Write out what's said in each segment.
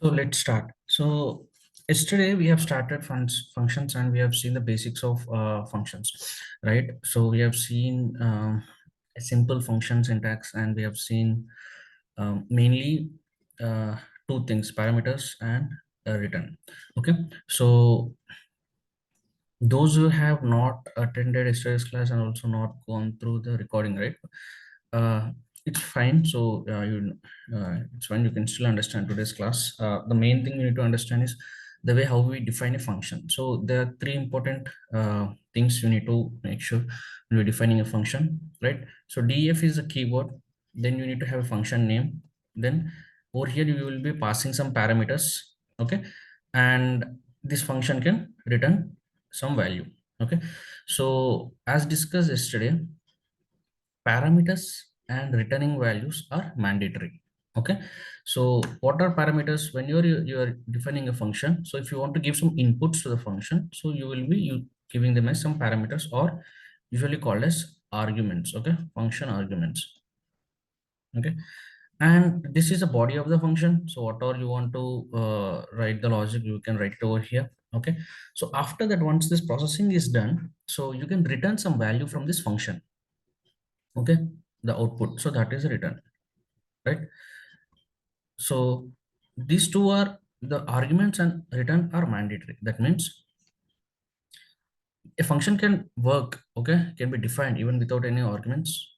So let's start. So yesterday we have started functions and we have seen the basics of functions, right? So we have seen a simple function syntax and we have seen mainly uh, two things, parameters and return. Okay, so those who have not attended yesterday's class and also not gone through the recording, right? uh, it's fine. So it's fine, you can still understand today's class. The main thing you need to understand is the way how we define a function. So there are three important things you need to make sure when you're defining a function, right? So def is a keyword, then you need to have a function name, then over here you will be passing some parameters, okay, and this function can return some value. Okay, so as discussed yesterday, parameters and returning values are mandatory. Okay, so what are parameters? When you're defining a function, so if you want to give some inputs to the function, so you will be giving them as some parameters, or usually called as arguments. Okay, function arguments. Okay, and this is the body of the function. So whatever you want to write the logic, you can write it over here. Okay, so after that, once this processing is done, so you can return some value from this function. Okay, the output, so that is a return, right? So these two are the arguments, and return are mandatory. That means a function can work, okay, can be defined even without any arguments.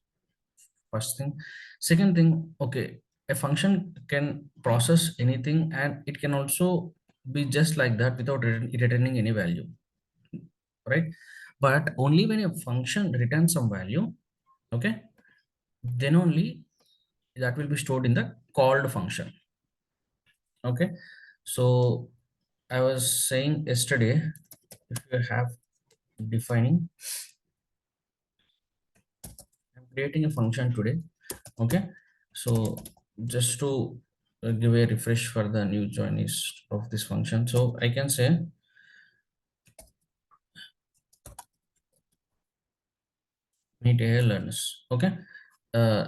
First thing. Second thing, okay, a function can process anything and it can also be just like that without returning any value, right? But only when a function returns some value, okay, then only that will be stored in the called function. Okay, so I was saying yesterday, if you have defining, I'm creating a function today. Okay, so just to give a refresh for the new joinees of this function, so I can say meet a learners. Okay,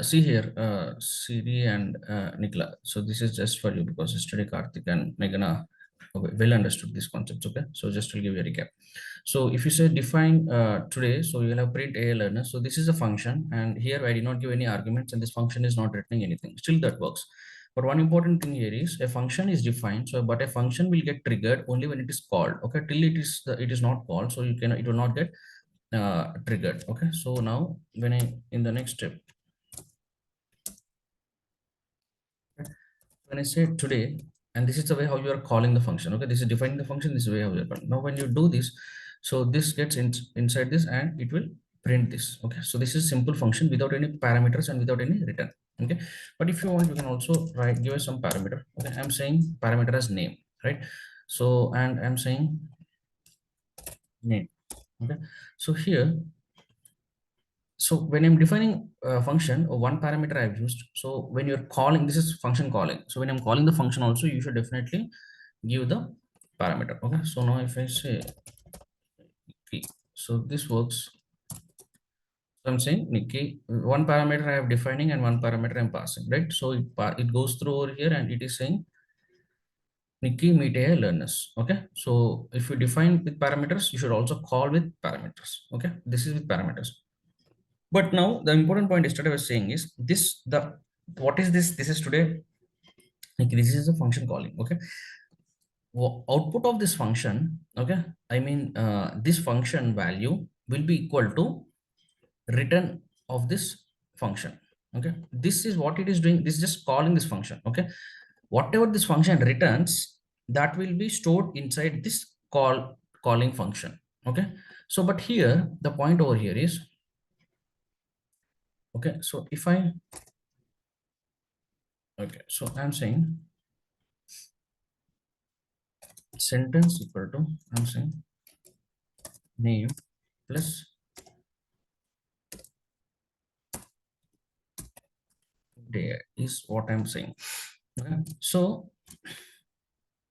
see here, Siri and Nikla. So this is just for you because yesterday Karthik and Meghana well understood these concepts. Okay, so just to give you a recap. So if you say define today, so you'll have print a learner. So this is a function, and here I did not give any arguments, and this function is not returning anything. Still that works. But one important thing here is a function is defined. So, but a function will get triggered only when it is called. Okay, till it is not called, so it will not get triggered. Okay, so now when I in the next step, when I say today, and this is the way how you are calling the function. Okay, this is defining the function. This is the way how you are calling. Now when you do this, so this gets inside this and it will print this. Okay, so this is simple function without any parameters and without any return. Okay, but if you want, you can also write give us some parameter. Okay, I'm saying parameter as name, right? So and I'm saying name. Okay, so here, so when I'm defining a function, one parameter I've used. So when you're calling, this is function calling. So when I'm calling the function also, you should definitely give the parameter. Okay, so now if I say Nikki, so this works. So I'm saying Nikki, one parameter I have defining and one parameter I'm passing, right? So it goes through over here and it is saying Nikki meet a learners. Okay, so if you define with parameters, you should also call with parameters. Okay, this is with parameters. But now the important point yesterday I was saying is this, the what is this? This is today, like this is a function calling. Okay, output of this function. Okay, I mean this function value will be equal to return of this function. Okay, this is what it is doing. This is just calling this function. Okay, whatever this function returns, that will be stored inside this calling function. Okay, so but here the point over here is, okay, so if I, okay, so I'm saying sentence equal to, I'm saying name plus day is what I'm saying. Okay, so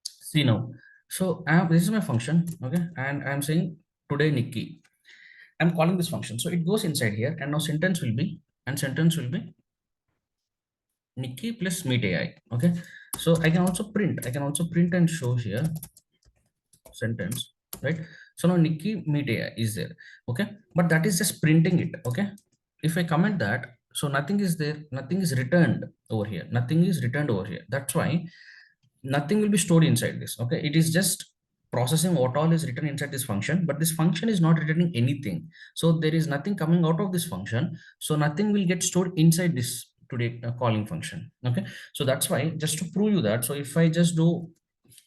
see now, so this is my function. Okay, and I'm saying today Nikki, I'm calling this function, so it goes inside here, and now sentence will be Nikki plus meet AI. Okay, So I can also print and show here sentence, right? So now Nikki media is there, okay, but that is just printing it, okay. If I comment that, so nothing is there, nothing is returned over here, nothing is returned over here. That's why nothing will be stored inside this, okay. It is just processing what all is written inside this function, but this function is not returning anything. So there is nothing coming out of this function, so nothing will get stored inside this today calling function, okay. So that's why, just to prove you that, so if I just do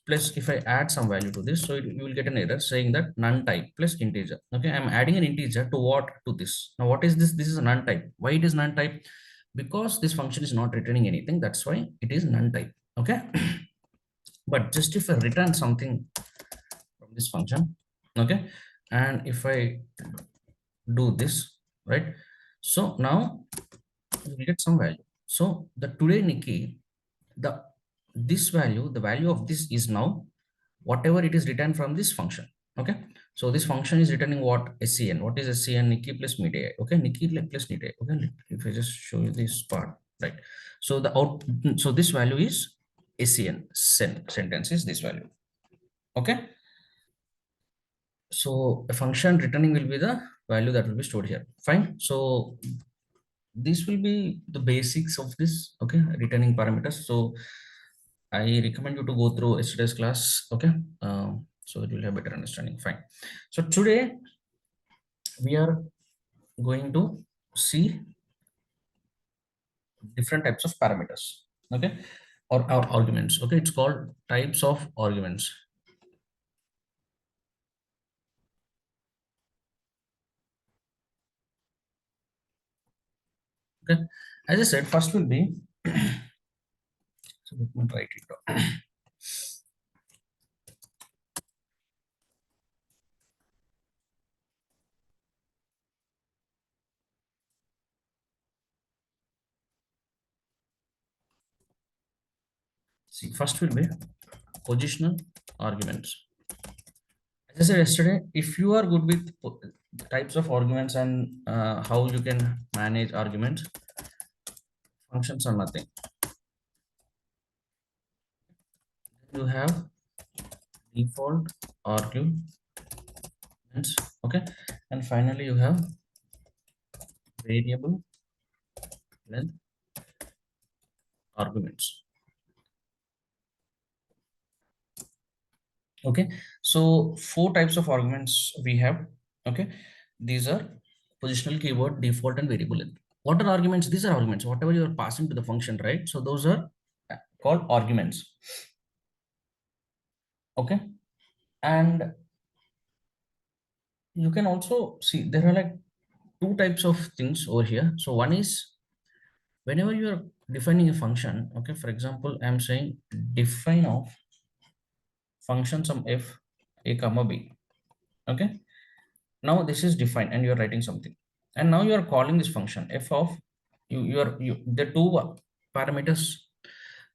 plus, if I add some value to this, so you will get an error saying that none type plus integer, okay. I'm adding an integer to what, to this. Now what is this? This is a none type. Why it is none type? Because this function is not returning anything, that's why it is none type, okay. But just if I return something from this function, okay, and if I do this, right, so now we get some value. So the today Nikki, the this value, the value of this is now whatever it is written from this function, okay. So this function is returning what? Scn. What is Scn? Nikki plus media, okay. Nikki plus media, okay. If I just show you this part, right, so the out, so this value is Scn, sentence is this value, okay. So a function returning will be the value that will be stored here, fine. So this will be the basics of this, okay, returning parameters. So I recommend you to go through yesterday's class, okay, so that you'll have better understanding, fine. So today we are going to see different types of parameters, okay, or arguments, okay. It's called types of arguments, okay. As I said, first will be so let me write it down. See, first will be positional arguments. As I said yesterday, if you are good with types of arguments and how you can manage arguments, functions are nothing. You have default arguments, okay, and finally you have variable length arguments, okay. So four types of arguments we have, okay. These are positional, keyword, default, and variable length. What are arguments? These are arguments, whatever you are passing to the function, right? So those are called arguments, okay. And you can also see there are like two types of things over here. So one is whenever you are defining a function, okay, for example, I'm saying define of function sum f a comma b, okay. Now this is defined and you are writing something, and now you are calling this function f of you the two parameters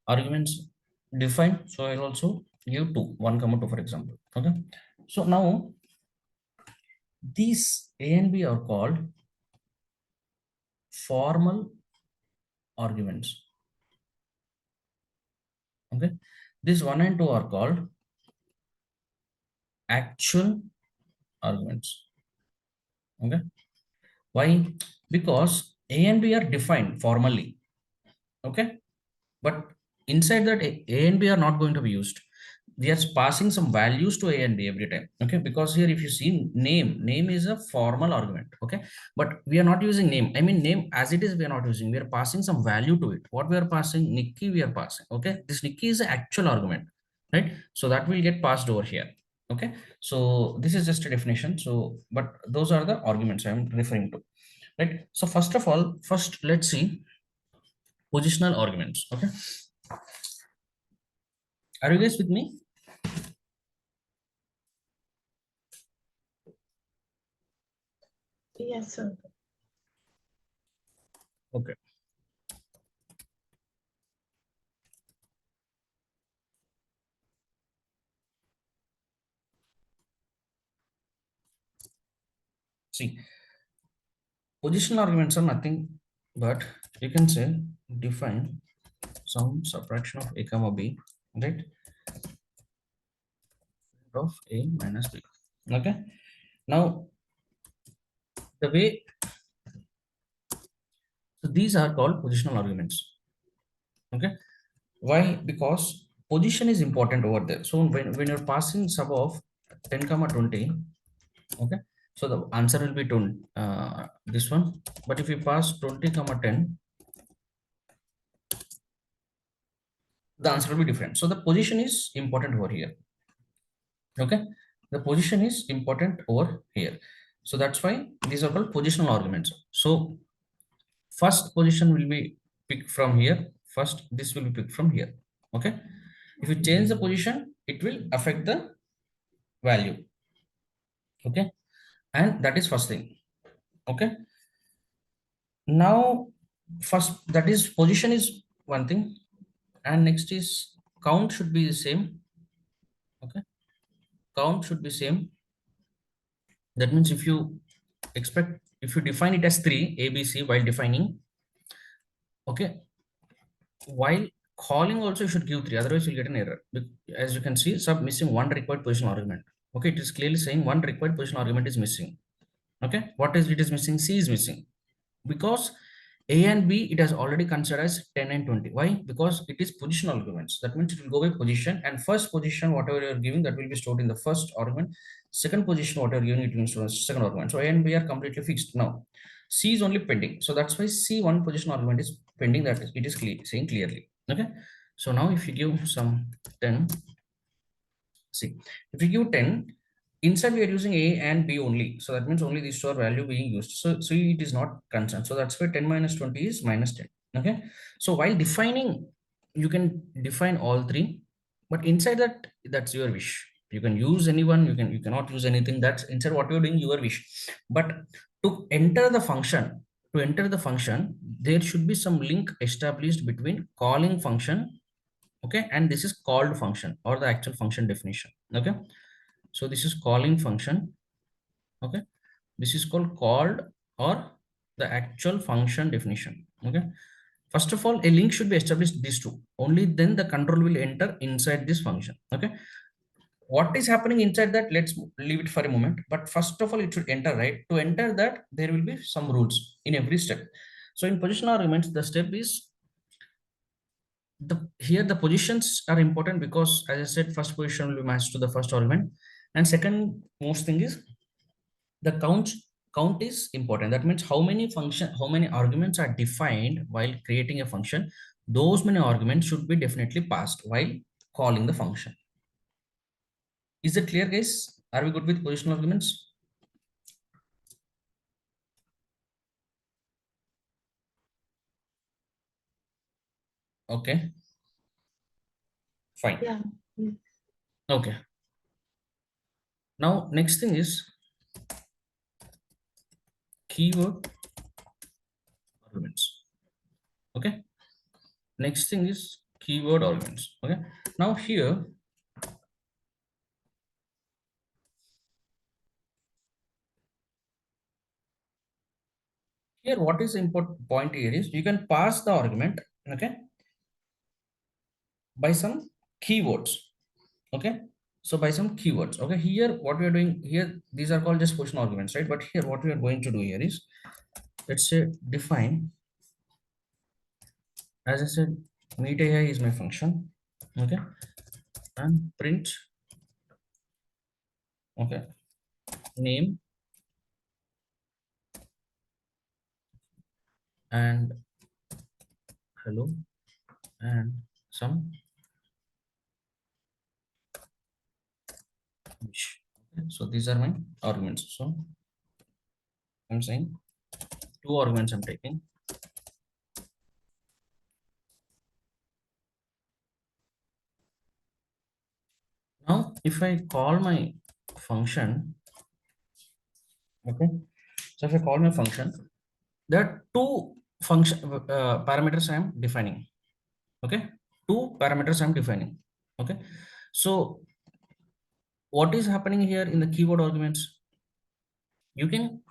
arguments defined. So I'll also give two, 1 comma 2, for example, okay. So now these a and b are called formal arguments, okay. This 1 and 2 are called actual arguments, okay. Why? Because a and b are defined formally, okay, but inside that a and b are not going to be used. We are passing some values to a and b every time, okay. Because here if you see name is a formal argument, okay, but we are not using name. I mean name as it is we are not using, we are passing some value to it. What we are passing? Nikki we are passing, okay. This Nikki is an actual argument, right? So that will get passed over here, okay. So this is just a definition. So but those are the arguments I am referring to, right? So first of all, first let's see positional arguments, okay. Are you guys with me? Yes, sir. Okay. See, positional arguments are nothing but you can say define some subtraction of a comma b, right, of a minus b. Okay, now the way, so these are called positional arguments. Okay, why? Because position is important over there. So when you're passing sub of 10 comma 20, okay, so the answer will be 20, this one. But if you pass 20 comma 10, the answer will be different. So the position is important over here. Okay, the position is important over here. So that's why these are called positional arguments. So first position will be picked from here, first this will be picked from here. Okay, if you change the position, it will affect the value. Okay, and that is first thing. Okay, now first, that is position is one thing, and next is count should be the same. Okay, count should be same. That means if you define it as 3 ABC while defining, okay, while calling also you should give 3, otherwise you'll get an error. As you can see, sub missing one required position argument. Okay, it is clearly saying one required position argument is missing. Okay, what is it is missing? C is missing, because A and B it has already considered as 10 and 20. Why? Because it is positional arguments. That means it will go by position, and first position whatever you are giving, that will be stored in the first argument. Second position whatever you are giving, it will be stored in the second argument. So A and B are completely fixed now. C is only pending. So that's why C one position argument is pending. That is, it is saying clearly. Okay. So now if you give some 10, see, if you give 10, inside we are using A and B only. So that means only these two are value being used. So it is not concerned. So that's why 10 minus 20 is minus 10. Okay. So while defining, you can define all three, but inside that, that's your wish. You can use anyone, you cannot use anything. That's inside what you're doing, your wish. But to enter the function, there should be some link established between calling function, okay, and this is called function or the actual function definition. Okay, so this is calling function. Okay, this is called or the actual function definition. Okay, first of all, a link should be established, these two, only then the control will enter inside this function. Okay, what is happening inside that, let's leave it for a moment, but first of all it should enter, right? To enter that, there will be some rules in every step. So in position arguments, the step is here the positions are important, because as I said, first position will be matched to the first argument, and second most thing is the count is important. That means how many arguments are defined while creating a function. Those many arguments should be definitely passed while calling the function. Is it clear, guys? Are we good with positional arguments? Okay, fine. Yeah. Mm. Okay, now next thing is keyword arguments. Okay, next thing is keyword arguments. Okay, now here what is important point here is you can pass the argument, okay, by some keywords. Okay, so by some keywords. Okay, here what we are doing here, these are called just position arguments, right? But here what we are going to do here is, let's say, define, as I said, meet AI is my function. Okay, and print, okay, name and hello and some wish. Okay, so these are my arguments. So I'm saying two arguments I'm taking. Now if I call my function, okay, so if I call my function, there are two function parameters I am defining. Okay, two parameters I'm defining. Okay, so what is happening here in the keyword arguments, you can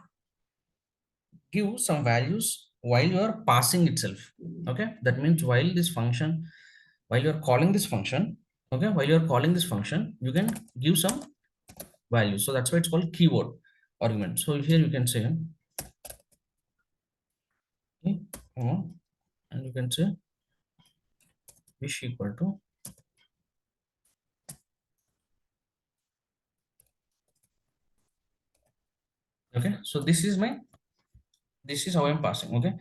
give some values while you are passing itself. Okay, that means while this function, while you are calling this function, okay, while you are calling this function, you can give some value. So that's why it's called keyword argument. So here you can say, okay, and you can say wish equal to, okay, so this is how I'm passing. Okay,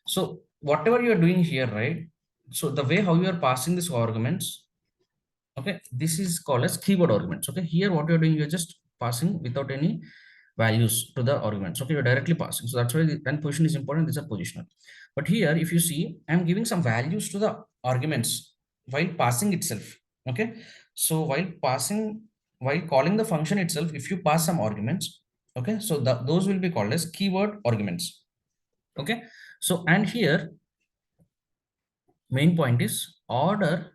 so whatever you are doing here, right? So the way how you are passing these arguments, okay, this is called as keyword arguments. Okay, here what you're doing, you're just passing without any values to the arguments. Okay, you're directly passing. So that's why when position is important, these are positional. But here, if you see, I'm giving some values to the arguments while passing itself. Okay, so while calling the function itself, if you pass some arguments, okay, so those will be called as keyword arguments. Okay, so and here main point is order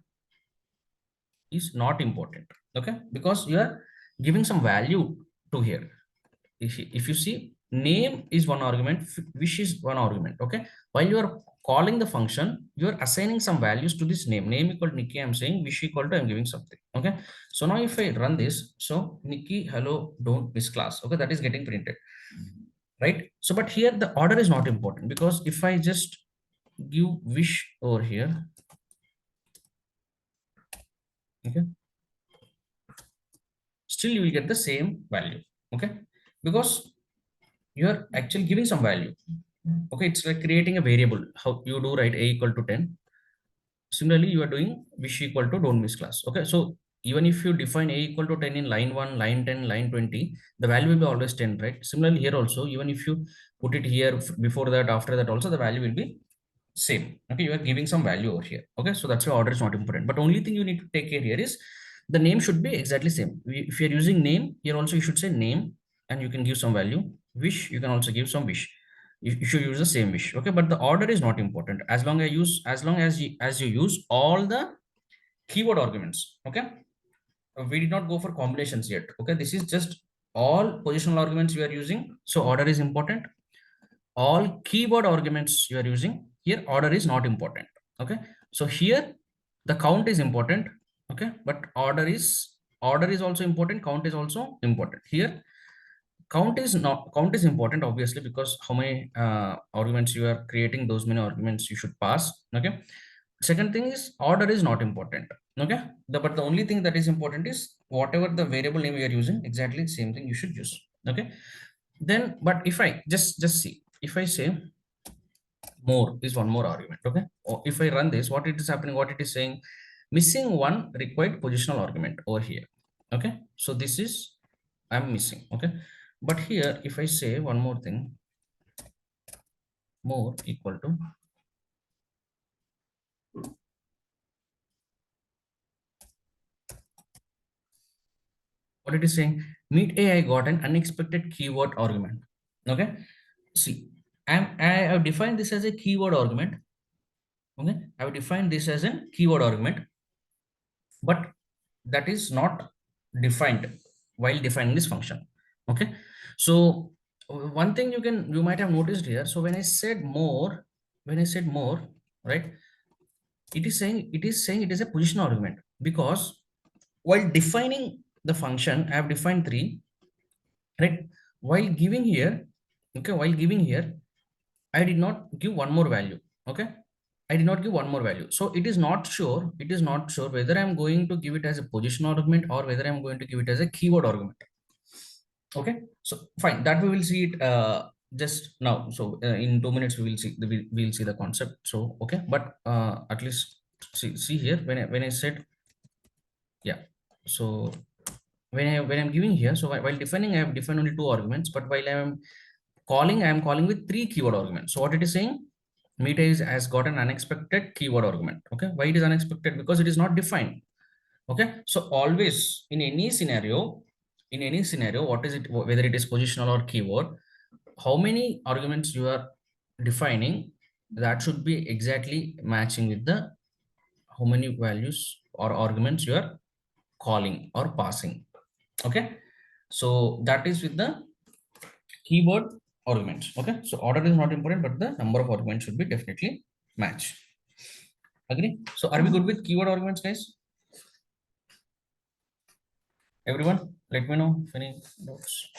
is not important. Okay, because you are giving some value to here. If you see, name is one argument, wish is one argument. Okay, while you are calling the function, you are assigning some values to this name equal to Nikki, I'm saying wish equal to I'm giving something. Okay, so now if I run this, so Nikki hello don't miss class, okay, that is getting printed, right? So but here the order is not important, because if I just give wish over here, okay, still you will get the same value. Okay, because you are actually giving some value. Okay, it's like creating a variable. How you do, right? A equal to 10. Similarly, you are doing wish equal to don't miss class. Okay, so even if you define a equal to 10 in line 1, line 10, line 20, the value will be always 10, right? Similarly here also, even if you put it here before that, after that also, the value will be same. Okay, you are giving some value over here. Okay, so that's why order is not important, but only thing you need to take care here is the name should be exactly same. If you're using name here also, you should say name, and you can give some value. Wish, you can also give some wish. You should use the same wish. Okay, but the order is not important, as long as you use all the keyword arguments. Okay, we did not go for combinations yet. Okay, this is just all positional arguments we are using, so order is important. All keyword arguments you are using, here order is not important. Okay, so here the count is important. Okay, but order is also important, count is also important. Here count is important, obviously, because how many arguments you are creating, those many arguments you should pass. Okay, second thing is order is not important. Okay, but the only thing that is important is whatever the variable name you are using, exactly same thing you should use. Okay, then but if I just see, if I say more is one more argument. Okay, or if I run this, what it is happening, what it is saying, missing one required positional argument over here. Okay, so this is I'm missing. Okay, but here if I say one more thing, more equal to, what it is saying, meet a, I got an unexpected keyword argument. Okay, see, I have defined this as a keyword argument. Okay, I have defined this as a keyword argument, but that is not defined while defining this function. Okay, so one thing you might have noticed here, so when I said more, right, it is a position argument, because while defining the function, I have defined three, right? While giving here, okay, while giving here, I did not give one more value. Okay, I did not give one more value. So it is not sure, whether I'm going to give it as a position argument or whether I'm going to give it as a keyword argument. Okay, so fine, that we will see it just now. So in 2 minutes we will see we'll see the concept. So okay, but at least see here, when I said, yeah, so when I'm giving here, so while defining, I have defined only two arguments, but while I am calling with three keyword arguments. So what it is saying, meta is has got an unexpected keyword argument. Okay, why it is unexpected? Because it is not defined. Okay, so always in any scenario, what is it, whether it is positional or keyword, how many arguments you are defining, that should be exactly matching with the how many values or arguments you are calling or passing. Okay, so that is with the keyword arguments. Okay, so order is not important, but the number of arguments should be definitely match. Agree? So are we good with keyword arguments, guys? Everyone, let me know if any doubts.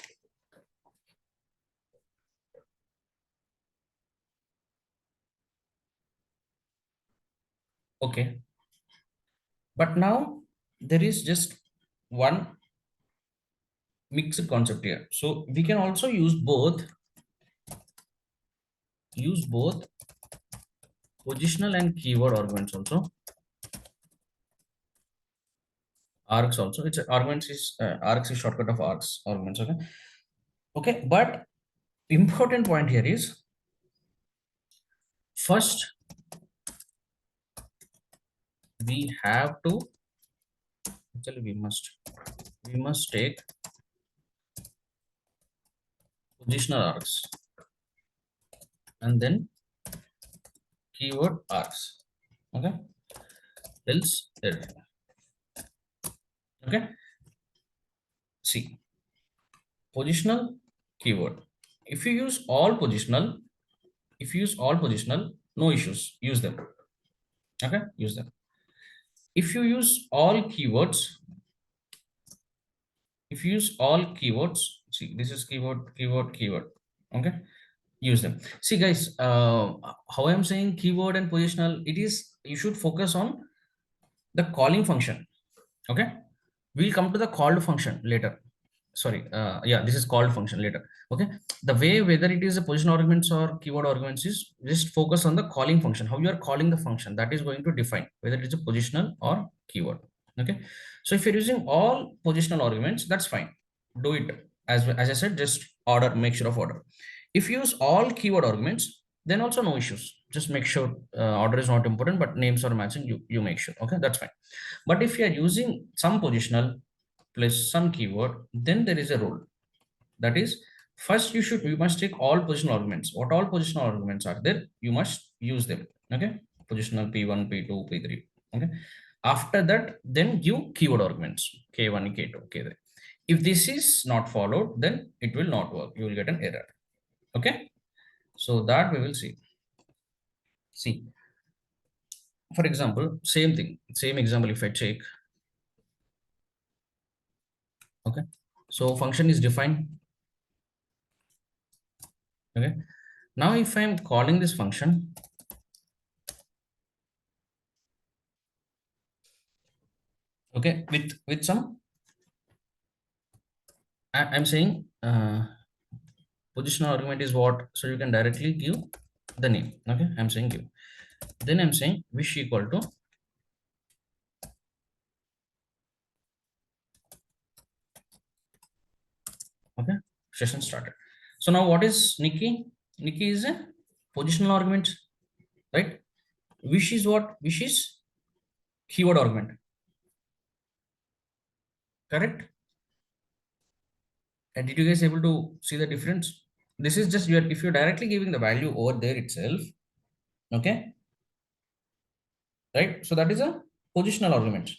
Okay, but now there is just one mixed concept here. So we can also use both positional and keyword arguments also. Args also. It's arguments is args is shortcut of args arguments. Okay. Okay, but important point here is first we have to actually we must take positional args and then keyword args. Okay, else error. Okay, see positional keyword. If you use all positional, if you use all positional, no issues. Use them. Okay, use them. If you use all keywords, if you use all keywords, see this is keyword. Okay, use them. See guys, how I am saying keyword and positional, it is you should focus on the calling function. Okay, we'll come to the called function later. Sorry, yeah, this is called function later. Okay, the way whether it is a position arguments or keyword arguments is just focus on the calling function, how you are calling the function, that is going to define whether it is a positional or keyword. Okay, so if you're using all positional arguments, that's fine, do it. As I said, just order, make sure of order. If you use all keyword arguments, then also no issues, just make sure order is not important but names are matching, you make sure. Okay, that's fine. But if you are using some positional plus some keyword, then there is a rule. That is, first you must take all positional arguments. What all positional arguments are there, you must use them. Okay, positional p1, p2, p3. Okay, after that, then give keyword arguments k1, k2, k3. If this is not followed, then it will not work. You will get an error. Okay, so that we will see. See, for example, same thing, same example. If I take, okay, so function is defined. Okay, now if I am calling this function, okay, with some, I'm saying positional argument is what, so you can directly give the name. Okay, I'm saying give, then I'm saying wish equal to, okay, session started. So now what is Nikki is a positional argument, right? Wish is what, wish is keyword argument, correct? And did you guys able to see the difference? This is just you are, if you're directly giving the value over there itself, okay, right? So that is a positional argument,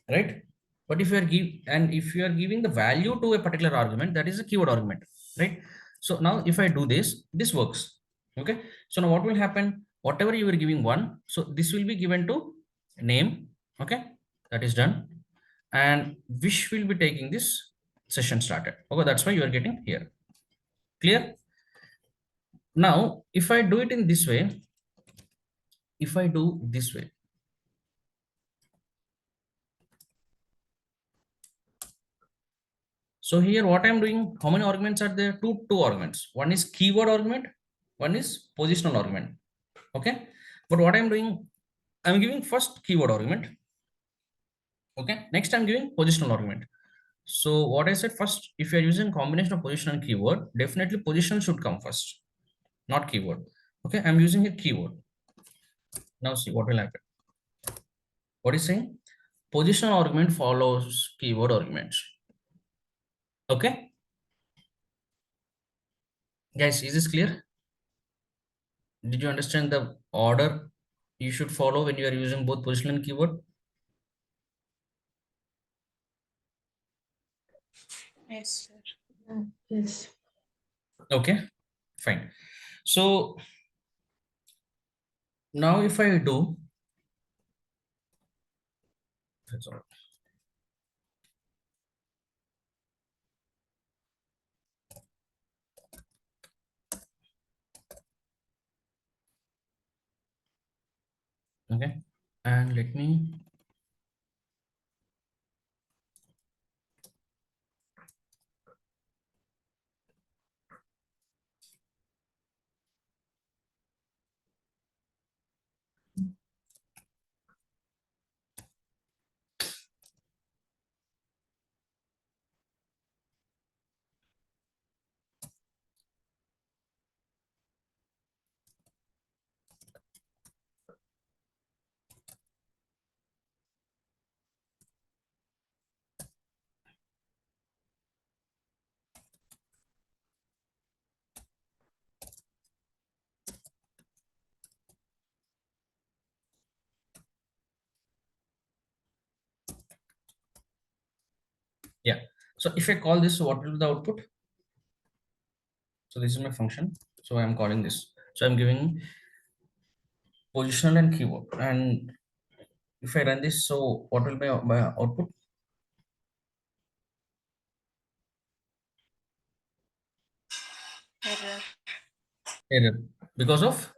right? But if you are give, and if you are giving the value to a particular argument, that is a keyword argument, right? So now if I do this, this works. Okay, so now what will happen, whatever you were giving one, so this will be given to name. Okay, that is done. And wish will be taking this session started. Okay, that's why you are getting here. Clear? Now if I do it in this way, if I do this way, so here what I'm doing, how many arguments are there? Two arguments. One is keyword argument, one is positional argument. Okay. But what I'm doing, I'm giving first keyword argument. Okay. Next I'm giving positional argument. So what I said first, if you're using combination of position and keyword, definitely position should come first, not keyword. Okay. I'm using a keyword. Now see what will happen. What is saying? Positional argument follows keyword arguments. Okay. Guys, is this clear? Did you understand the order you should follow when you are using both positional and keyword? Yes, sir. Yes. Okay. Fine. So now if I do, that's all. Okay. And let me, yeah. So if I call this, what will be the output? So this is my function. So I'm calling this. So I'm giving positional and keyword. And if I run this, so what will be my output? Error. Error. Because of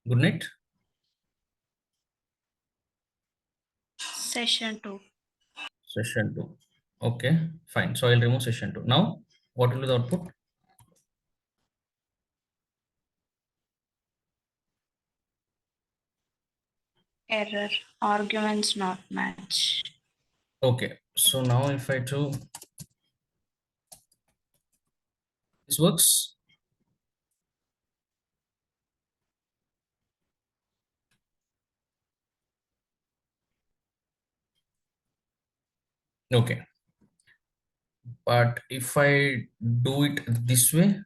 good night Session 2. session two. Okay, fine. So I'll remove session two. Now, what will be the output? Error. Arguments not match. Okay. So now if I do this works. Okay. But if I do it this way,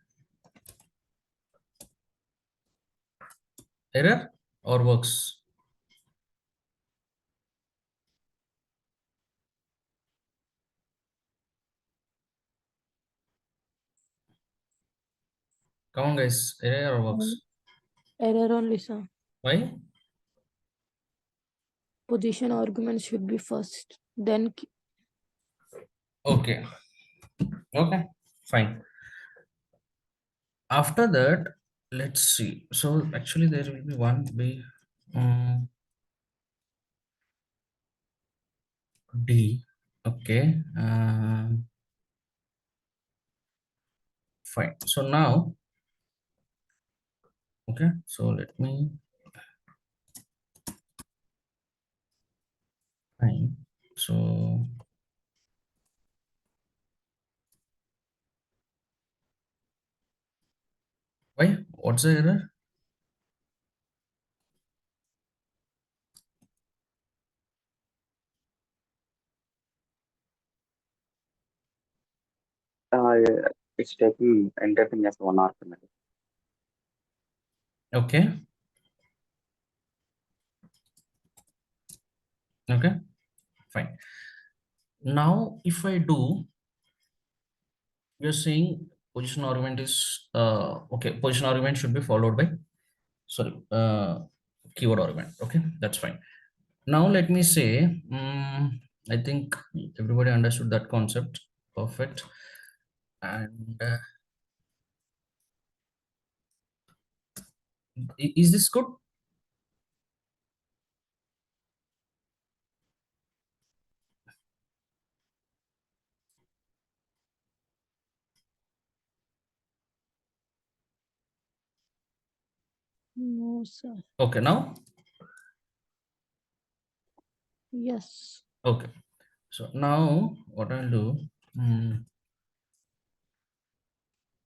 error or works? Come on, guys. Error or Um, works? Error only, sir. Why? Position argument should be first, then Okay. Okay. Fine. After that, let's see. So actually, there will be one B, D. Okay. Fine. So now, okay. So let me fine. So why? What's the error? Yeah, it's taking everything as one argument. Okay. Okay. Fine. Now, if I do, you're saying position argument is okay. Position argument should be followed by sorry keyword argument. Okay, that's fine. Now let me say, I think everybody understood that concept. Perfect. And is this good? no, sir. Okay, now Yes. okay. So now what I'll do?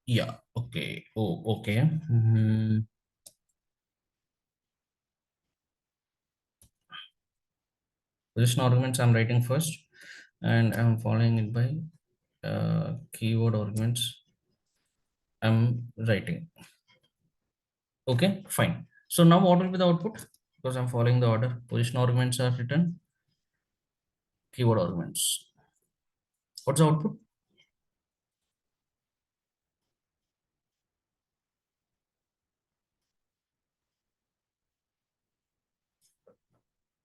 Yeah. Okay. Oh, okay. Position arguments I'm writing first, and I'm following it by keyword arguments I'm writing. Okay, fine. So now what will be the output? Because I'm following the order. Position arguments are written, keyword arguments. What's the output?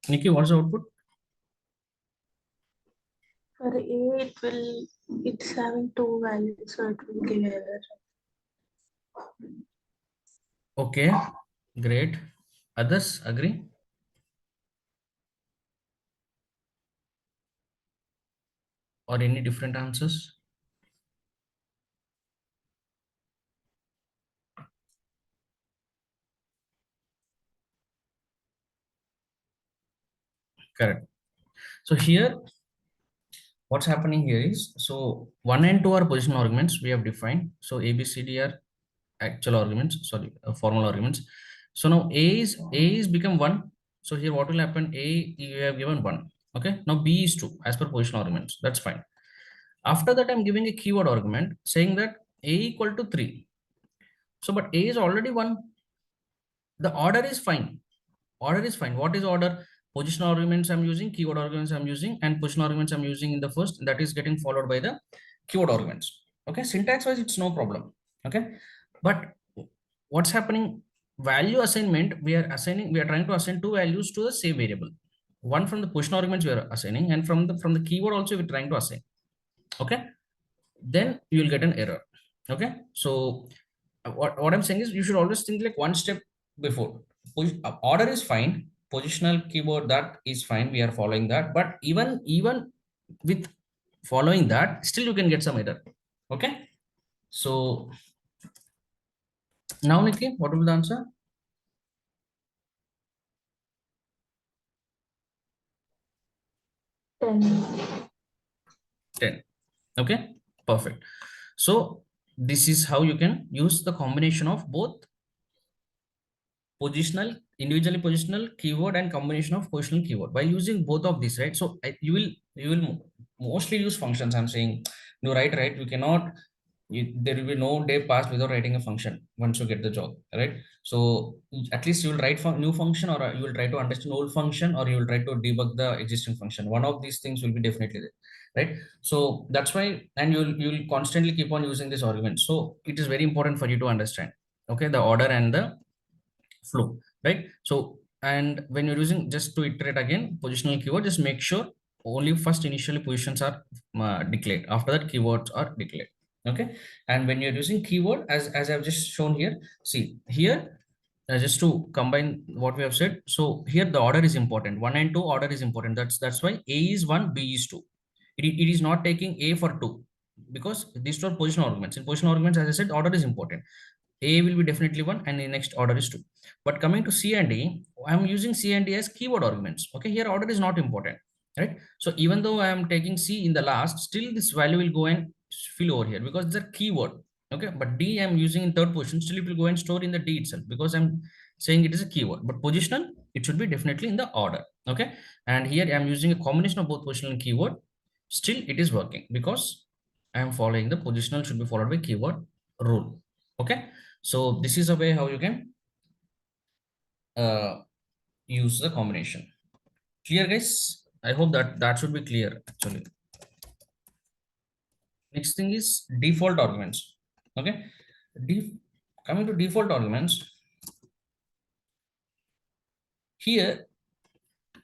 Nikki, what's the output? For A, it's having two values, so it will give error. Okay, great. Others agree? Or any different answers? Correct. So here, what's happening here is, so 1 and 2 are positional arguments we have defined. So A, B, C, D are actual arguments, sorry, formal arguments. So now A is become 1. So here what will happen? A, you have given 1. Okay. Now B is 2 as per positional arguments. That's fine. After that, I'm giving a keyword argument saying that A equal to 3. So, but A is already 1. The order is fine. Order is fine. What is order? Positional arguments I'm using, keyword arguments I'm using, and positional arguments I'm using in the first. That is getting followed by the keyword arguments. Okay. Syntax wise, it's no problem. Okay. But what's happening? Value assignment, we are trying to assign two values to the same variable. One from the positional arguments we are assigning, and from the keyword also we're trying to assign. Okay. Then you will get an error. Okay. So what I'm saying is you should always think like one step before. Order is fine. Positional keyword, that is fine. We are following that. But even with following that, still you can get some error. Okay. So now, Nikki, what will be the answer? 10. 10. Okay. Perfect. So this is how you can use the combination of both positional, individually positional keyword and combination of positional keyword by using both of these, right? So you will mostly use functions. I'm saying no, right, you cannot, there will be no day passed without writing a function once you get the job, right? So at least you will write new function, or you will try to understand old function, or you will try to debug the existing function. One of these things will be definitely there, right? So that's why, and you'll constantly keep on using this argument. So it is very important for you to understand, okay, the order and the flow, right? So, and when you're using, just to iterate again, positional keyword, just make sure only first initially positions are declared. After that, keywords are declared. Okay. And when you're using keyword, as I've just shown here, see here, just to combine what we have said. So here the order is important. 1 and 2 order is important. That's why A is 1, B is 2. It is not taking A for 2, because these two are positional arguments. In positional arguments, as I said, order is important. A will be definitely 1, and the next order is 2. But coming to C and D, I'm using C and D as keyword arguments. Okay, here order is not important, right? So even though I am taking C in the last, still this value will go and fill over here because it's a keyword. Okay, but D I'm using in third position, still it will go and store in the D itself because I'm saying it is a keyword. But positional, it should be definitely in the order. Okay, and here I'm using a combination of both positional and keyword. Still it is working because I am following the positional should be followed by keyword rule. Okay, so this is a way how you can uh, use the combination. Clear, guys? I hope that should be clear actually. Next thing is default arguments. Okay, coming to default arguments, here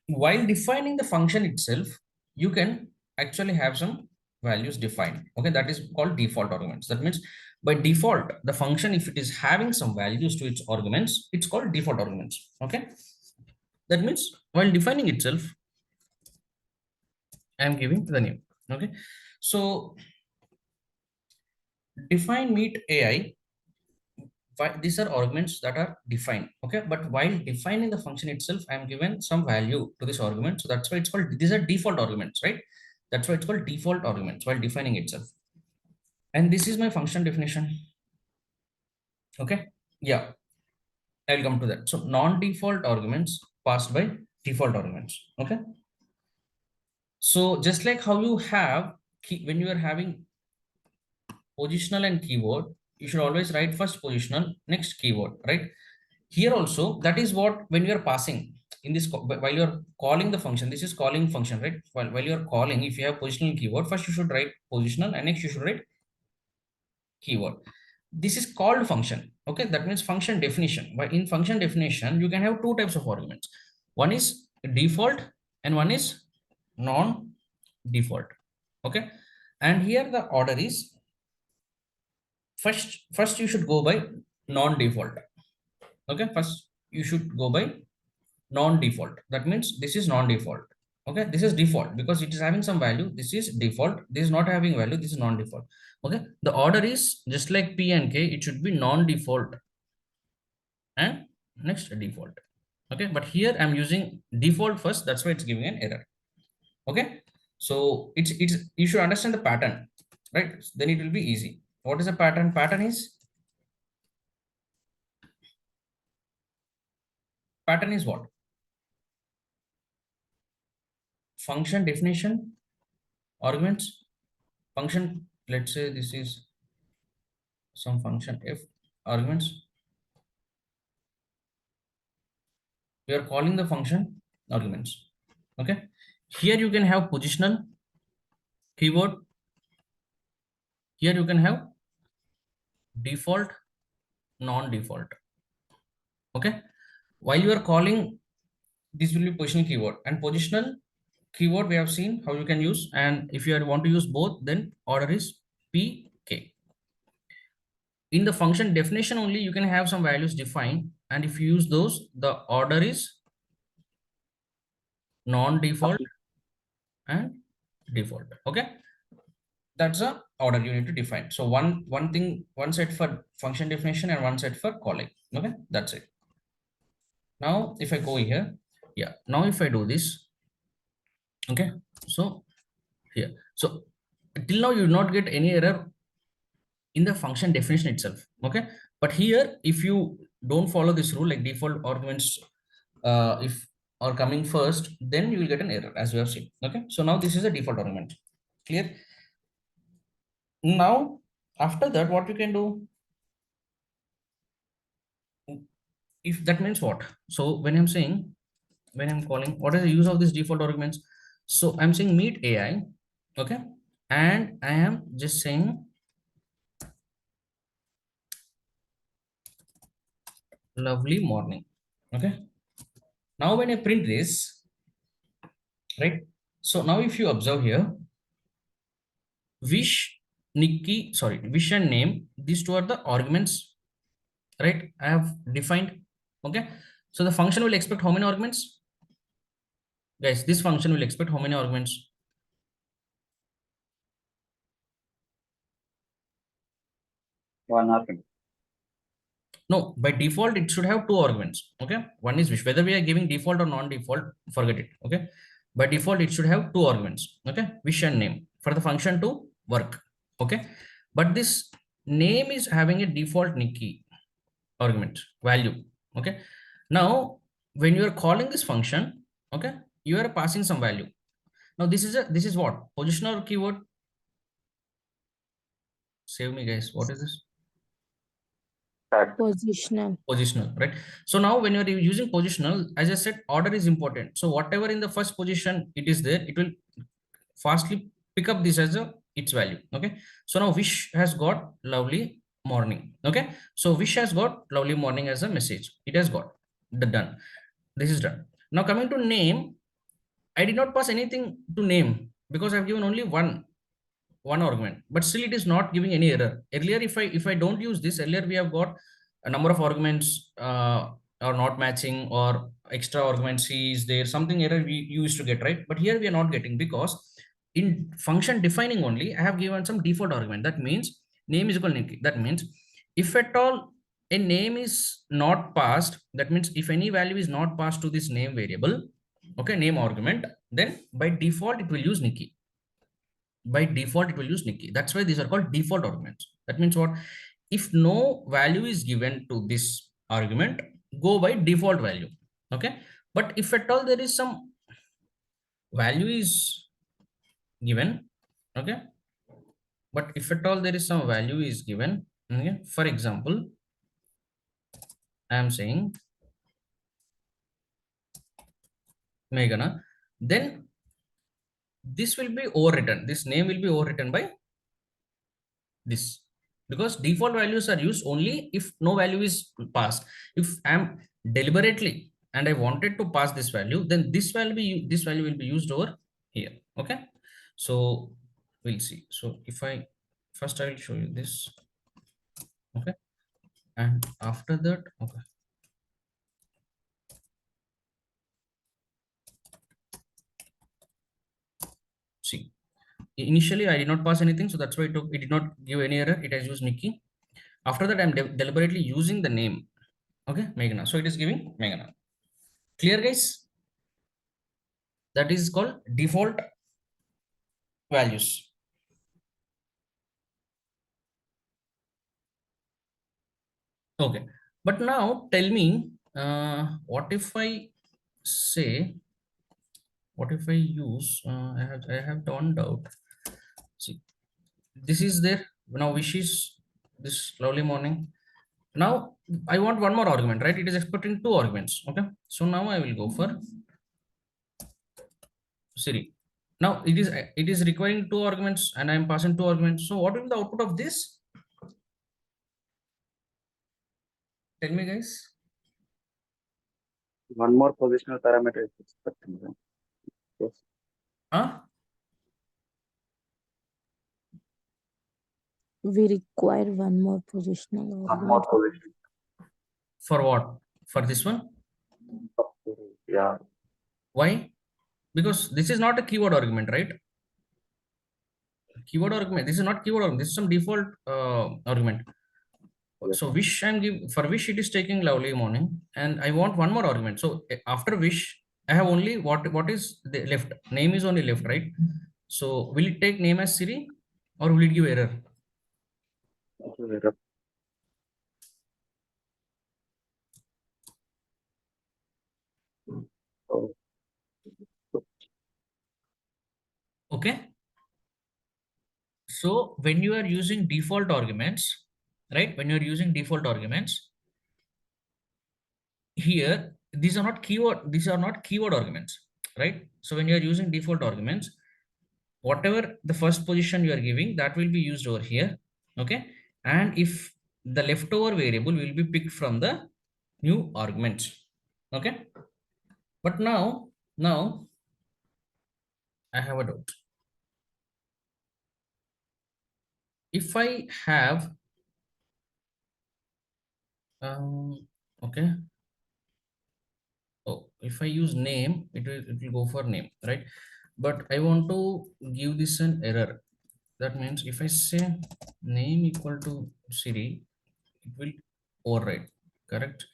while defining the function itself, you can actually have some values defined. Okay, that is called default arguments. That means by default, the function, if it is having some values to its arguments, it's called default arguments. Okay, that means while defining itself, I am giving the name. Okay, so define meet AI, these are arguments that are defined. Okay, but while defining the function itself, I am given some value to this argument. So that's why it's called, these are default arguments, right? That's why it's called default arguments while defining itself. And this is my function definition. Okay, yeah, I'll come to that. So non-default arguments passed by default arguments. Okay, so just like how you have when you are having positional and keyword, you should always write first positional, next keyword, right? Here also, that is what, when you are passing in this, while you are calling the function, this is calling function, right? While you are calling, if you have positional keyword, first you should write positional and next you should write keyword. This is called function. Okay, that means function definition. But in function definition, you can have two types of arguments. One is default and one is non-default. Okay, and here the order is first you should go by non-default. Okay, first you should go by non-default. That means this is non-default. Okay, this is default because it is having some value. This is default. This is not having value. This is non-default. Okay, the order is just like P and K. It should be non-default and next default. Okay, but here I'm using default first. That's why it's giving an error. Okay, so it's you should understand the pattern, right? Then it will be easy. What is the pattern? Pattern is what? Function definition, arguments, function. Let's say this is some function f, arguments. We are calling the function arguments. Okay, here you can have positional, keyword. Here you can have default, non-default. Okay, while you are calling, this will be positional keyword, and positional keyword we have seen how you can use, and if you want to use both, then order is pk. In the function definition only you can have some values defined, and if you use those, the order is non-default and default. Okay, that's a order you need to define. So one thing, one set for function definition and one set for calling. Okay, that's it. Now if I go here, yeah, now if I do this, okay, so here, so till now you will not get any error in the function definition itself. Okay, but here if you don't follow this rule, like default arguments if are coming first, then you will get an error, as we have seen. Okay, so now this is a default argument. Clear? Now after that, what you can do, if that means what? So when I'm saying, when I'm calling, what is the use of this default arguments? So I'm saying meet AI. Okay, and I am just saying lovely morning. Okay, now when I print this, right? So now if you observe here, wish, Nikki, sorry, wish and name, these two are the arguments, right? I have defined. Okay, so the function will expect how many arguments? Guys, this function will expect how many arguments? One argument. No, by default, it should have two arguments. Okay, one is wish. Whether we are giving default or non-default, forget it. Okay, by default, it should have two arguments. Okay, wish and name for the function to work. Okay, but this name is having a default Nikki argument value. Okay, now when you are calling this function, okay, you are passing some value. Now this is what? Positional keyword. Save me, guys. What is this? Positional. Positional, right? So now when you're using positional, as I said, order is important. So whatever in the first position it is there, it will fastly pick up this as a its value. Okay, so now wish has got lovely morning. Okay, so wish has got lovely morning as a message. It has got the done. This is done. Now coming to name, I did not pass anything to name because I've given only one argument, but still it is not giving any error. Earlier, if I don't use this, earlier we have got a number of arguments are not matching, or extra argument C is there, something error we used to get, right? But here we are not getting, because in function defining only I have given some default argument. That means name is equal to Nikki. That means if at all a name is not passed, that means if any value is not passed to this name variable, okay, name argument, then by default it will use Nikki. By default it will use Nikki. That's why these are called default arguments. That means what? If no value is given to this argument, go by default value. Okay, but if at all there is some value is given, okay, but if at all there is some value is given, okay, for example, I am saying Meghana, then this will be overwritten. This name will be overwritten by this, because default values are used only if no value is passed. If I'm deliberately and I wanted to pass this value, then this value will be used over here. Okay, so we'll see. So if I first, I will show you this. Okay, and after that, okay, see, initially I did not pass anything, so that's why it did not give any error. It has used Nikki. After that, I'm deliberately using the name. Okay, Meghna. So it is giving Meghna. Clear, guys? That is called default values. Okay, but now tell me, what if I say, what if I use, I have turned out. See, this is there now. Wish is this lovely morning. Now I want one more argument, right? It is expecting two arguments. Okay, so now I will go for Siri. Now it is requiring two arguments, and I am passing two arguments. So what will be the output of this? Tell me, guys. One more positional parameter is expecting. Right? Yes. Huh? We require one more positional One more argument. position. For what? For this one? Yeah. Why? Because this is not a keyword argument, right? Keyword argument. This is not keyword argument. This is some default argument. Yes. So wish I'm give for wish it is taking lovely morning, and I want one more argument. So after wish, I have only what is the left, name is only left, right? So will it take name as Siri, or will it give error? Oh, Okay. So when you are using default arguments, right? When you are using default arguments, here these are not keyword arguments, right? So when you are using default arguments, whatever the first position you are giving, that will be used over here. Okay, and if the leftover variable will be picked from the new arguments. Okay, but now I have a doubt. If I have okay, oh, if I use name, it will go for name, right? But I want to give this an error. That means if I say name equal to Siri, it will override, correct?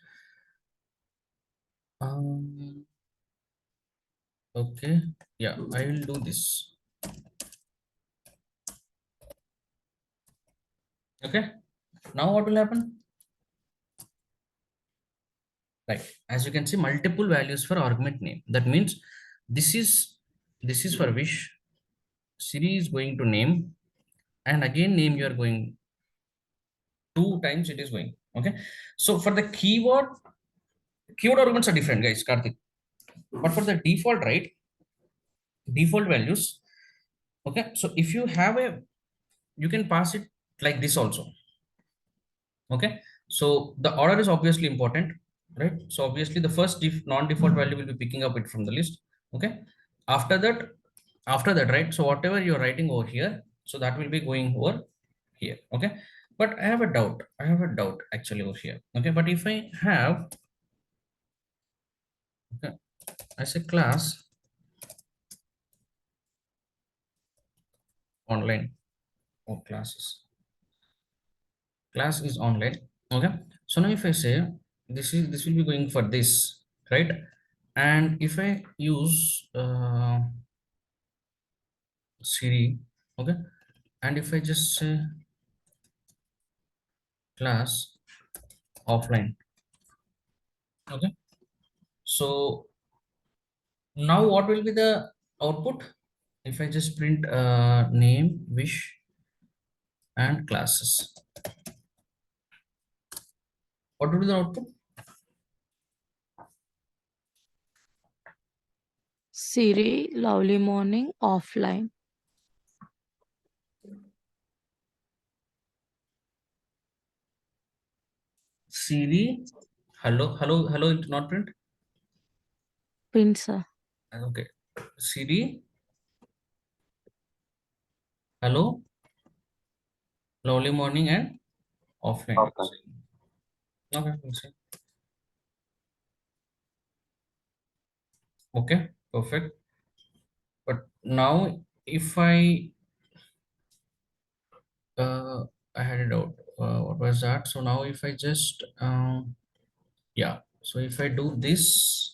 Okay, yeah, I will do this. Okay, now what will happen? Right, as you can see, multiple values for argument name. That means this is for wish. Siri is going to name, and again name you are going two times, it is going. Okay, so for the keyword arguments are different, guys, Karthik. But for the default, right, default values, okay, so if you have a, you can pass it like this also. Okay, so the order is obviously important, right? So obviously the first non-default value will be picking up it from the list. Okay, after that, right, so whatever you're writing over here, so that will be going over here. Okay, but I have a doubt actually over here. Okay, but if I have, okay, I say class online, or class is online. Okay, so now if I say this will be going for this, right? And if I use Siri, okay, and if I just say class offline, okay, so now what will be the output? If I just print name, wish, and classes, what will be the output? Siri, lovely morning, offline. Siri, hello, it not print. Print, sir. Okay. Siri, hello, lovely morning and offline. Okay. Okay, we'll see. Okay, perfect. But now if I had it out. What was that? So now if I just yeah. So if I do this,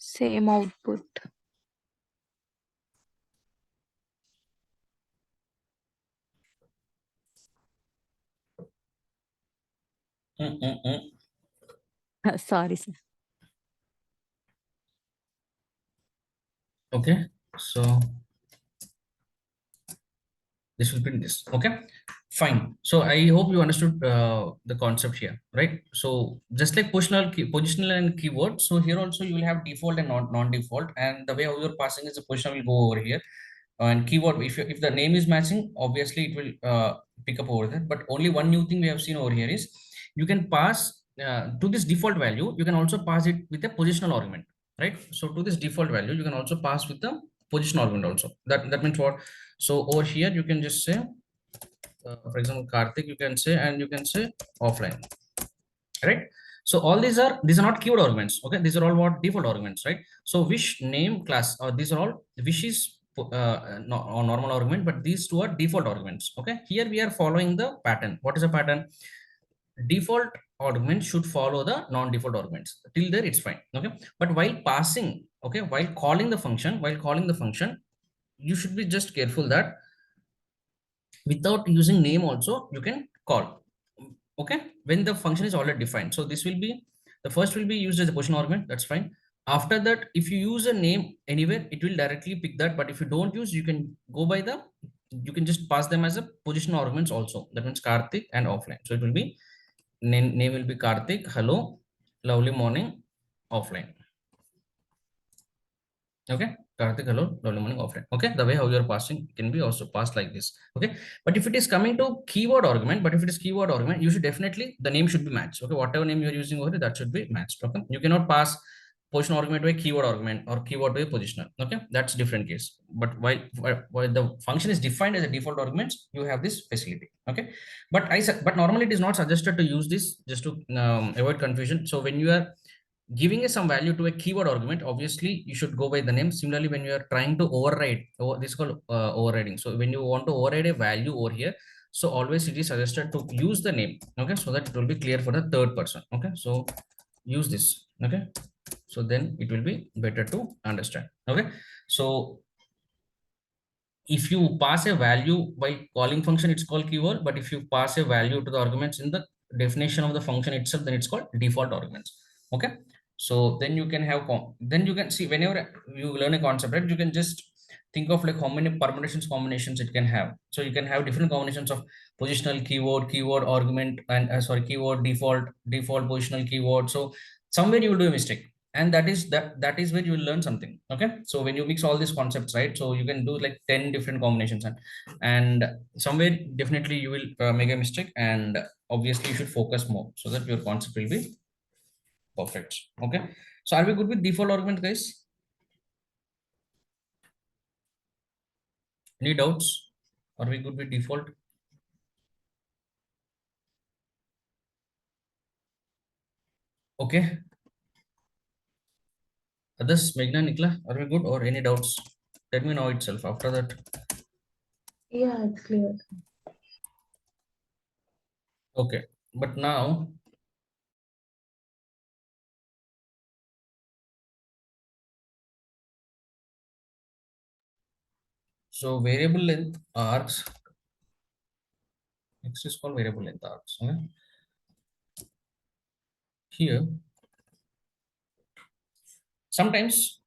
Same output. mm, mm, mm. Sorry, sir. Okay. So this will be this. Okay, fine. So I hope you understood the concept here, right? So just like positional and keyword, so here also you will have default and non-default, and the way how you're passing is the positional will go over here, and keyword, if the name is matching, obviously it will pick up over there. But only one new thing we have seen over here is you can pass to this default value, you can also pass it with a positional argument, right? So to this default value you can also pass with the positional argument also. That means what? So over here you can just say for example Karthik, you can say, and you can say offline, right? So all these are not keyword arguments. Okay, these are all what default arguments, right? So wish, name, class, or these are all wish is no, or normal argument, but these two are default arguments. Okay, here we are following the pattern. What is the pattern? Default argument should follow the non-default arguments. Till there it's fine. Okay, but while passing, okay, while calling the function, you should be just careful that without using name also you can call. Okay, when the function is already defined. So this will be, the first will be used as a position argument, that's fine. After that, if you use a name anywhere, it will directly pick that. But if you don't use, you can go by the, you can just pass them as a position arguments also. That means Karthik and offline. So it will be name will be Karthik, hello, lovely morning, offline. Okay, Karthik, hello, lovely morning, offline. Okay, the way how you're passing can be also passed like this. Okay, but if it is coming to keyword argument, you should definitely, the name should be matched. Okay, whatever name you're using over there, that should be matched. Okay, you cannot pass position argument by keyword argument or keyword by positional. Okay, that's different case. But while the function is defined as a default arguments, you have this facility. Okay, but normally it is not suggested to use this, just to avoid confusion. So when you are giving some value to a keyword argument, obviously you should go by the name. Similarly, when you are trying to override, this is called overriding. So when you want to override a value over here, so always it is suggested to use the name. Okay, so that it will be clear for the third person. Okay, so use this. Okay, so then it will be better to understand. Okay, so if you pass a value by calling function, it's called keyword. But if you pass a value to the arguments in the definition of the function itself, then it's called default arguments. Okay, so then you can have then you can see, whenever you learn a concept, right, you can just think of like how many permutations, combinations it can have. So you can have different combinations of positional, keyword argument, and sorry, keyword, default positional, keyword. So somewhere you will do a mistake, and that is where you will learn something. Okay, so when you mix all these concepts, right, so you can do like 10 different combinations, and somewhere definitely you will make a mistake, and obviously you should focus more so that your concept will be perfect. Okay, so are we good with default argument, guys? Any doubts? Are we good with default? Okay, others, Meghna, Nikla, are we good, or any doubts? Let me know itself after that. Yeah, it's clear. Okay, but now so variable length args, next is called variable length args. Okay, here sometimes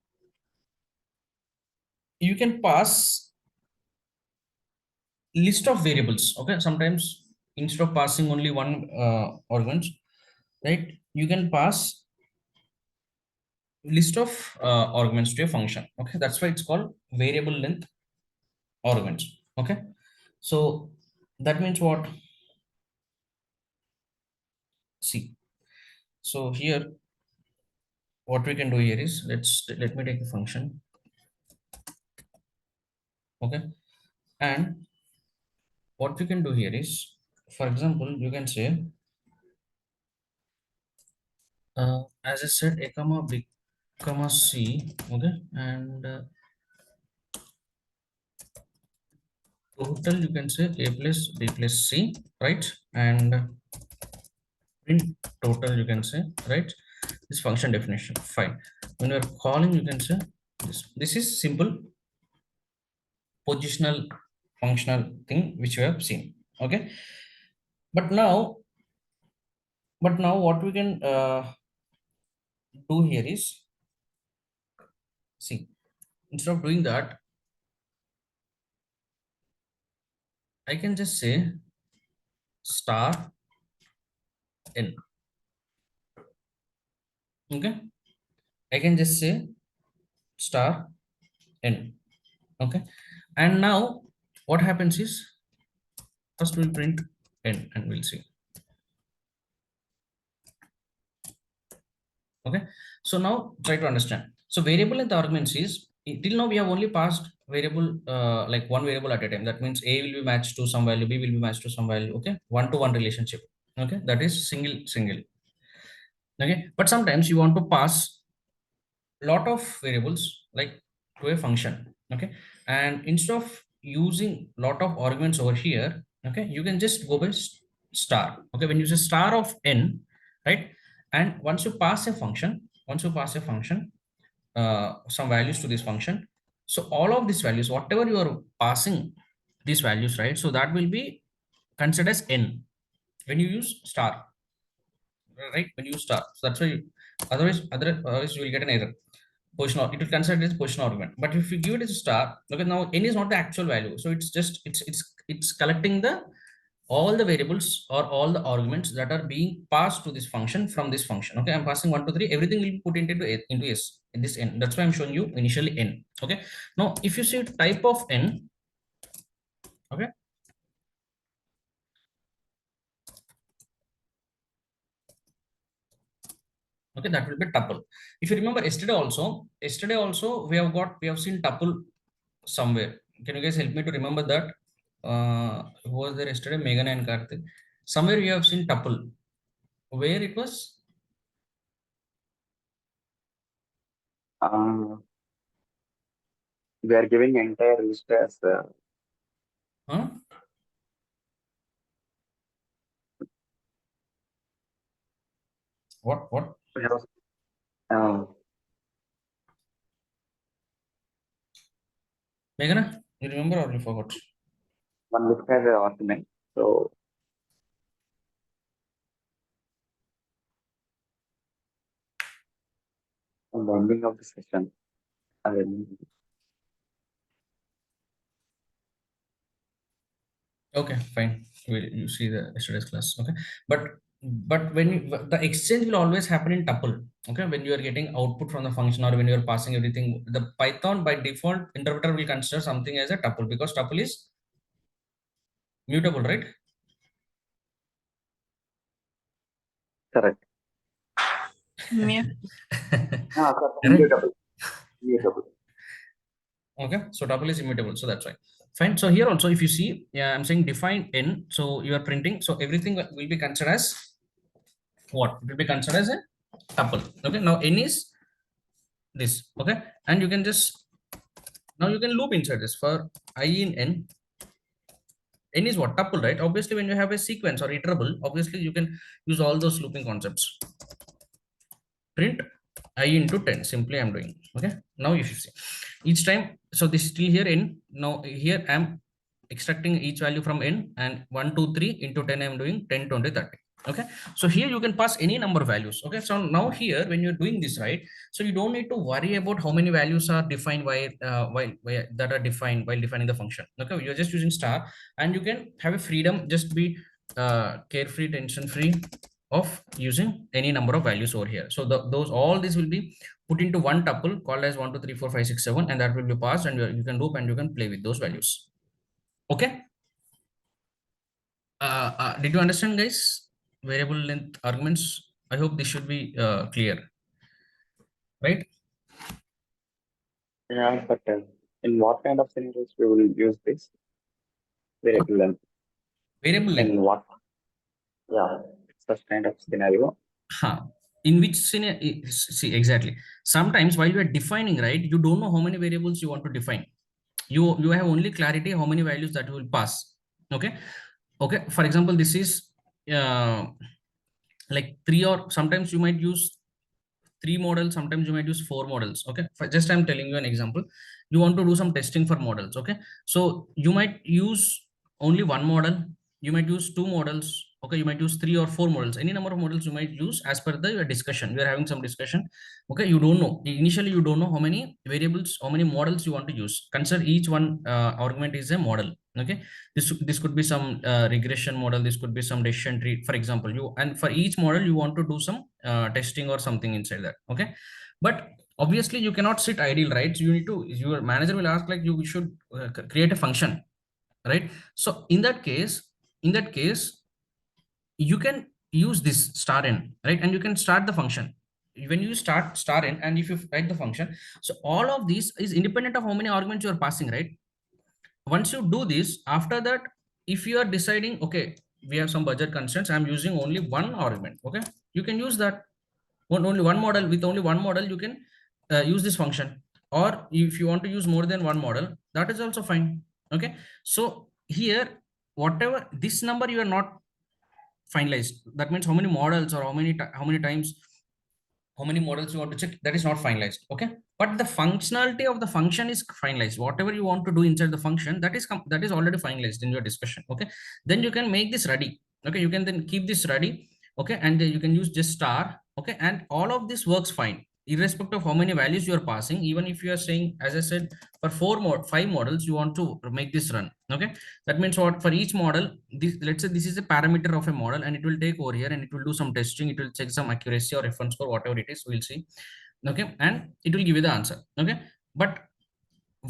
you can pass list of variables. Okay, sometimes instead of passing only one arguments, right? You can pass list of arguments to a function. Okay, that's why it's called variable length arguments. Okay, so that means what? See, so here what we can do here is, let me take a function. Okay, and what we can do here is, for example, you can say, as I said, a comma b comma c. Okay, and total you can say a plus b plus c, right? And print total you can say, right? This function definition, fine. When you're calling, you can say this is simple positional functional thing which you have seen. Okay, but now what we can do here is, see, instead of doing that, I can just say star n. Okay, I can just say star n. Okay, and now what happens is, first we'll print n and we'll see. Okay, so now try to understand. So variable length arguments is, till now we have only passed variable, like one variable at a time. That means a will be matched to some value, b will be matched to some value. Okay, one to one relationship. Okay, that is single. Okay, but sometimes you want to pass lot of variables like to a function. Okay, and instead of using lot of arguments over here, okay, you can just go by star. Okay, when you say star of n, right? And once you pass a function, some values to this function, so all of these values, whatever you are passing these values, right, so that will be considered as n when you use star, right? When you use star, so that's why otherwise you will get an error. Positional, it will consider it as position argument. But if you give it as a star, okay, now n is not the actual value, so it's just it's collecting the all the variables or all the arguments that are being passed to this function from this function. Okay, I'm passing 1 to 3, everything will be put into s in this n. That's why I'm showing you initially n. Okay, now if you see type of n, okay, okay, that will be tuple. If you remember yesterday also we have seen tuple somewhere. Can you guys help me to remember that? Who was there yesterday? Megan and Karthik. Somewhere we have seen tuple. Where it was? Uh, we are giving entire list as Huh? What? we have, uh, Meghana, you remember or you forgot? one list as an argument. So on the ending of the session, I will, Okay, fine. You see the yesterday's class. Okay, but when the exchange will always happen in tuple. Okay, when you are getting output from the function or when you are passing everything, the Python by default interpreter will consider something as a tuple because tuple is mutable, right? correct. Yeah. Correct. Correct. Immutable. Okay, so tuple is immutable, so that's why. Fine. So here also, if you see, yeah, I'm saying define n. So you are printing. So everything will be considered as what? It will be considered as a tuple. Okay. Now n is this. Okay, and you can just now you can loop inside this for I in n. N is what? Tuple, right? Obviously, when you have a sequence or iterable, obviously you can use all those looping concepts. Print I into 10. Simply I'm doing. Okay. Now if you see each time, so this is still here n. Now here I'm extracting each value from n and 1 2 3 into 10 I'm doing 10 20 30. Okay, so here you can pass any number of values. Okay, so now here when you're doing this, right, so you don't need to worry about how many values are defined while that are defined while defining the function. Okay, you're just using star and you can have a freedom, just be carefree, tension free, of using any number of values over here. So those all these will be put into one tuple called as 1 2 3 4 5 6 7, and that will be passed, and you can loop and you can play with those values. Okay. Did you understand, guys? Variable length arguments. I hope this should be clear, right? Yeah, but in what kind of scenarios we will use this variable length? Variable length. In what? Yeah, such kind of scenario. Huh. In which scenario? See, exactly. Sometimes while you are defining, right, you don't know how many variables you want to define. You have only clarity how many values that will pass. Okay. Okay. For example, this is uh, like 3, or sometimes you might use 3 models, sometimes you might use 4 models. Okay, just I'm telling you an example. You want to do some testing for models. Okay, so you might use only one model, you might use 2 models. Okay, you might use 3 or 4 models, any number of models you might use as per the your discussion. We are having some discussion. Okay, you don't know initially, you don't know how many variables, how many models you want to use. Consider each one argument is a model. Okay, this could be some regression model, this could be some decision tree, for example. You, and for each model you want to do some testing or something inside that. Okay, but obviously you cannot sit idle, right? So you need to, your manager will ask like you should create a function, right? So in that case you can use this star n, right? And you can start the function. When you start star n and if you write the function, so all of these is independent of how many arguments you are passing, right? Once you do this, after that, if you are deciding, okay, we have some budget constraints, I'm using only one argument. Okay, you can use that only one model. With only one model you can use this function, or if you want to use more than one model, that is also fine. Okay, so here whatever this number you are not finalized, that means how many models or how many times, how many models you want to check, that is not finalized. Okay, but the functionality of the function is finalized. Whatever you want to do inside the function, that is that is already finalized in your discussion. Okay, then you can make this ready. Okay, you can then keep this ready. Okay, and then you can use just star. Okay, and all of this works fine irrespective of how many values you are passing. Even if you are saying, as I said, for 5 models you want to make this run. Okay, that means what, for each model, this, let's say this is a parameter of a model, and it will take over here and it will do some testing, it will check some accuracy or F1 score, whatever it is, we'll see. Okay, and it will give you the answer. Okay, but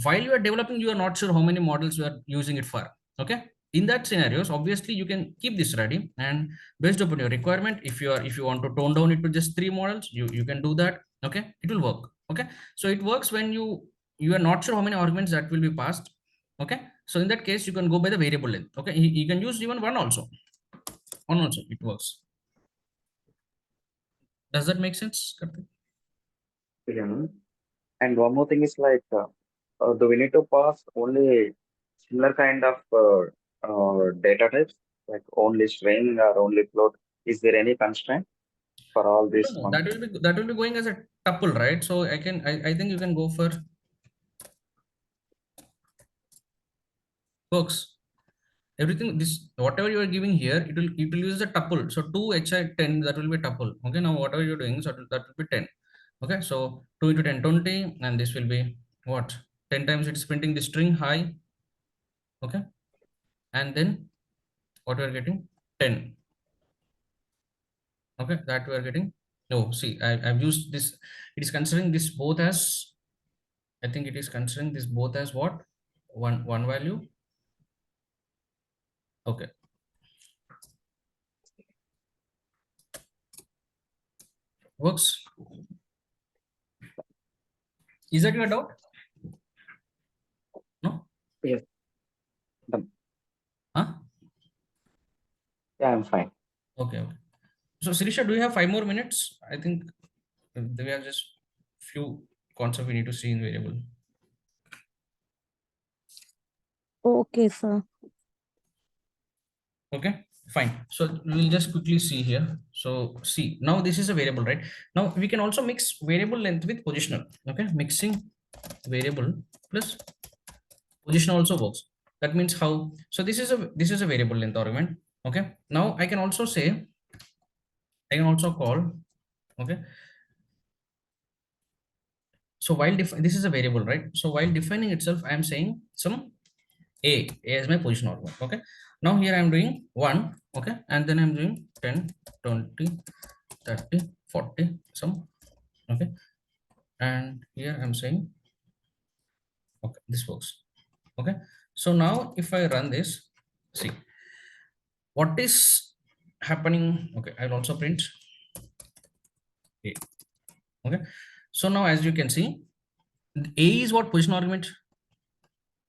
while you are developing, you are not sure how many models you are using it for. Okay, in that scenarios, obviously you can keep this ready, and based upon your requirement, if you want to tone down it to just 3 models, you can do that. Okay, it will work. Okay, so it works when you are not sure how many arguments that will be passed. Okay, so in that case you can go by the variable length. Okay, you can use even one also, it works. Does that make sense, Karthik? Yeah. And one more thing is like, do we need to pass only similar kind of data types, like only string or only float? Is there any constraint for all No, these no, functions? that will be going as a tuple, right? So I think you can go for works. Everything, this whatever you are giving here, it will use a tuple. So 2 hi 10, that will be tuple. Okay, now whatever you're doing, so that will be 10. Okay, so 2 into 10 20, and this will be what, 10 times it's printing the string high. Okay, and then what we are getting, 10. Okay, that we are getting. No, see, I've used this, it is considering this both as, I think it is considering this both as what, one value. Okay, works. Is that your doubt? No. Yes. The- Huh? yeah, I'm fine. Okay, okay. So Sirisha, do you have 5 more minutes? I think we have just few concepts we need to see in variable. Okay, sir. Okay, fine. So we'll just quickly see here. So see, now this is a variable, right? Now we can also mix variable length with positional. Okay, mixing variable plus position also works. That means how? So this is a variable length argument. Okay. Now I can also say, I can also call. Okay. So while this is a variable, right? So while defining itself, I am saying some a is my position argument. Okay, Now here I'm doing 1, okay, and then I'm doing 10, 20, 30, 40, some, okay, and here I'm saying, okay, this works, okay. So now if I run this, see what is happening, okay, I'll also print A, okay. So now as you can see, A is what position argument,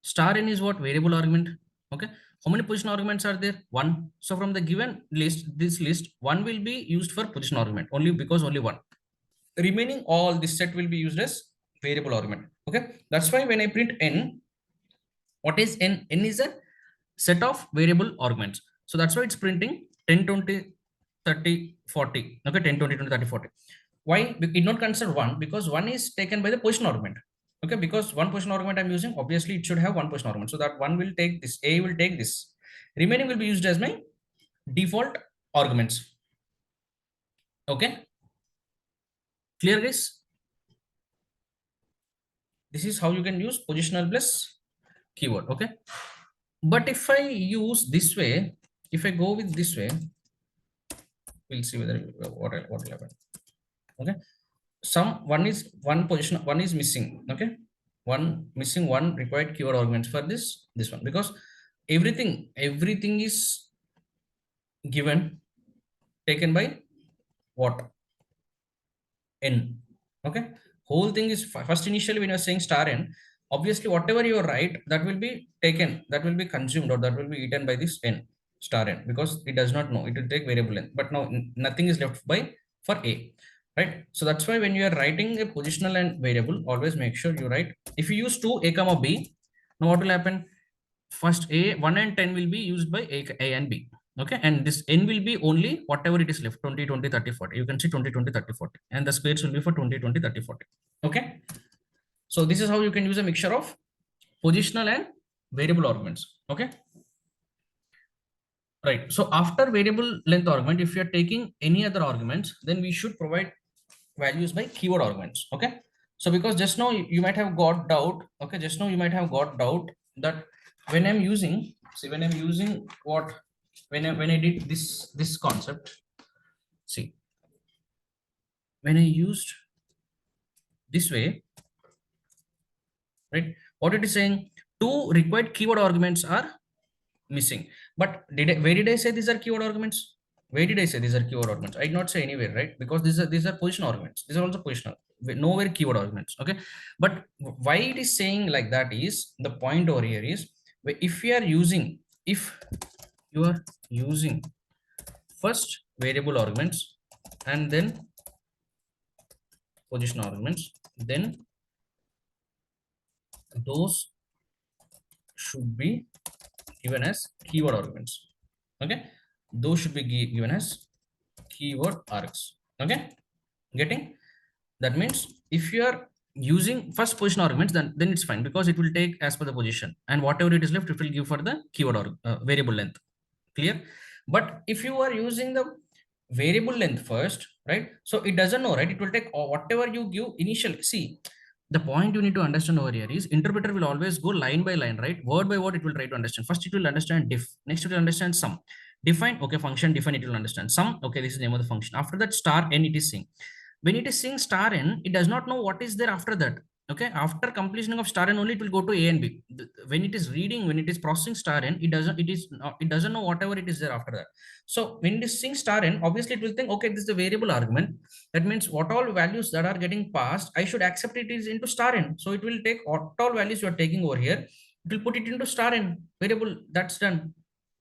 star n is what variable argument, okay. How many position arguments are there? One. So from the given list, this list, one will be used for position argument only, because only one. Remaining all this set will be used as variable argument, okay. That's why when I print n, what is n? N is a set of variable arguments. So that's why it's printing 10, 20, 30, 40, okay, 10, 20, 20, 30, 40. Why? We did not consider one, because one is taken by the position argument, okay, because one position argument I'm using, obviously it should have one position argument, so that one will take this, A will take this, remaining will be used as my default arguments, okay. Clear, guys? This is how you can use positional plus keyword, okay. But if I use this way, if I go with this way, we'll see whether what will happen, okay. Some one position, one is missing, okay, one missing, one required keyword arguments for this one, because everything is given, taken by what, n, okay. Whole thing is first, initially when you're saying star n, obviously whatever you write, that will be taken, that will be consumed, or that will be eaten by this n, star n, because it does not know, it will take variable n, but now nothing is left by for A, right. So that's why when you are writing a positional and variable, always make sure you write, if you use 2 A comma B, now what will happen, first A 1 and 10 will be used by A and B, okay, and this n will be only whatever it is left, 20, 20, 30, 40, you can see 20, 20, 30, 40, and the squares will be for 20, 20, 30, 40, okay. So this is how you can use a mixture of positional and variable arguments, okay, right. So after variable length argument, if you are taking any other arguments, then we should provide values by keyword arguments, okay. So because just now you might have got doubt, okay, just now you might have got doubt that when I'm using, see, when I'm using what, when I did this concept, see, when I used this way, right, what it is saying, two required keyword arguments are missing. But where did I say these are keyword arguments? Where did I say these are keyword arguments? I did not say anywhere, right? Because these are position arguments. These are also positional. Nowhere keyword arguments. Okay. But why it is saying like that is, the point over here is, if you are using, if you are using first variable arguments and then position arguments, then those should be given as keyword arguments, okay. Those should be given as keyword args, okay. Getting? That means if you are using first position arguments, then it's fine, because it will take as per the position, and whatever it is left, it will give for the keyword or variable length. Clear? But if you are using the variable length first, right, so it doesn't know, right, it will take whatever you give initially. See, the point you need to understand over here is, interpreter will always go line by line, right, word by word. It will try to understand. First it will understand diff, next it will understand sum, define, okay, function define, it will understand sum, okay, this is the name of the function. After that, star n it is saying, when it is saying star n, it does not know what is there after that, okay. After completion of star n only, it will go to A and B. When it is reading, when it is processing star n, it doesn't know whatever it is there after that. So when it is saying star n, obviously it will think, okay, this is the variable argument, that means what all values that are getting passed, I should accept it is into star n. So it will take what all values you are taking over here, it will put it into star n variable. That's done,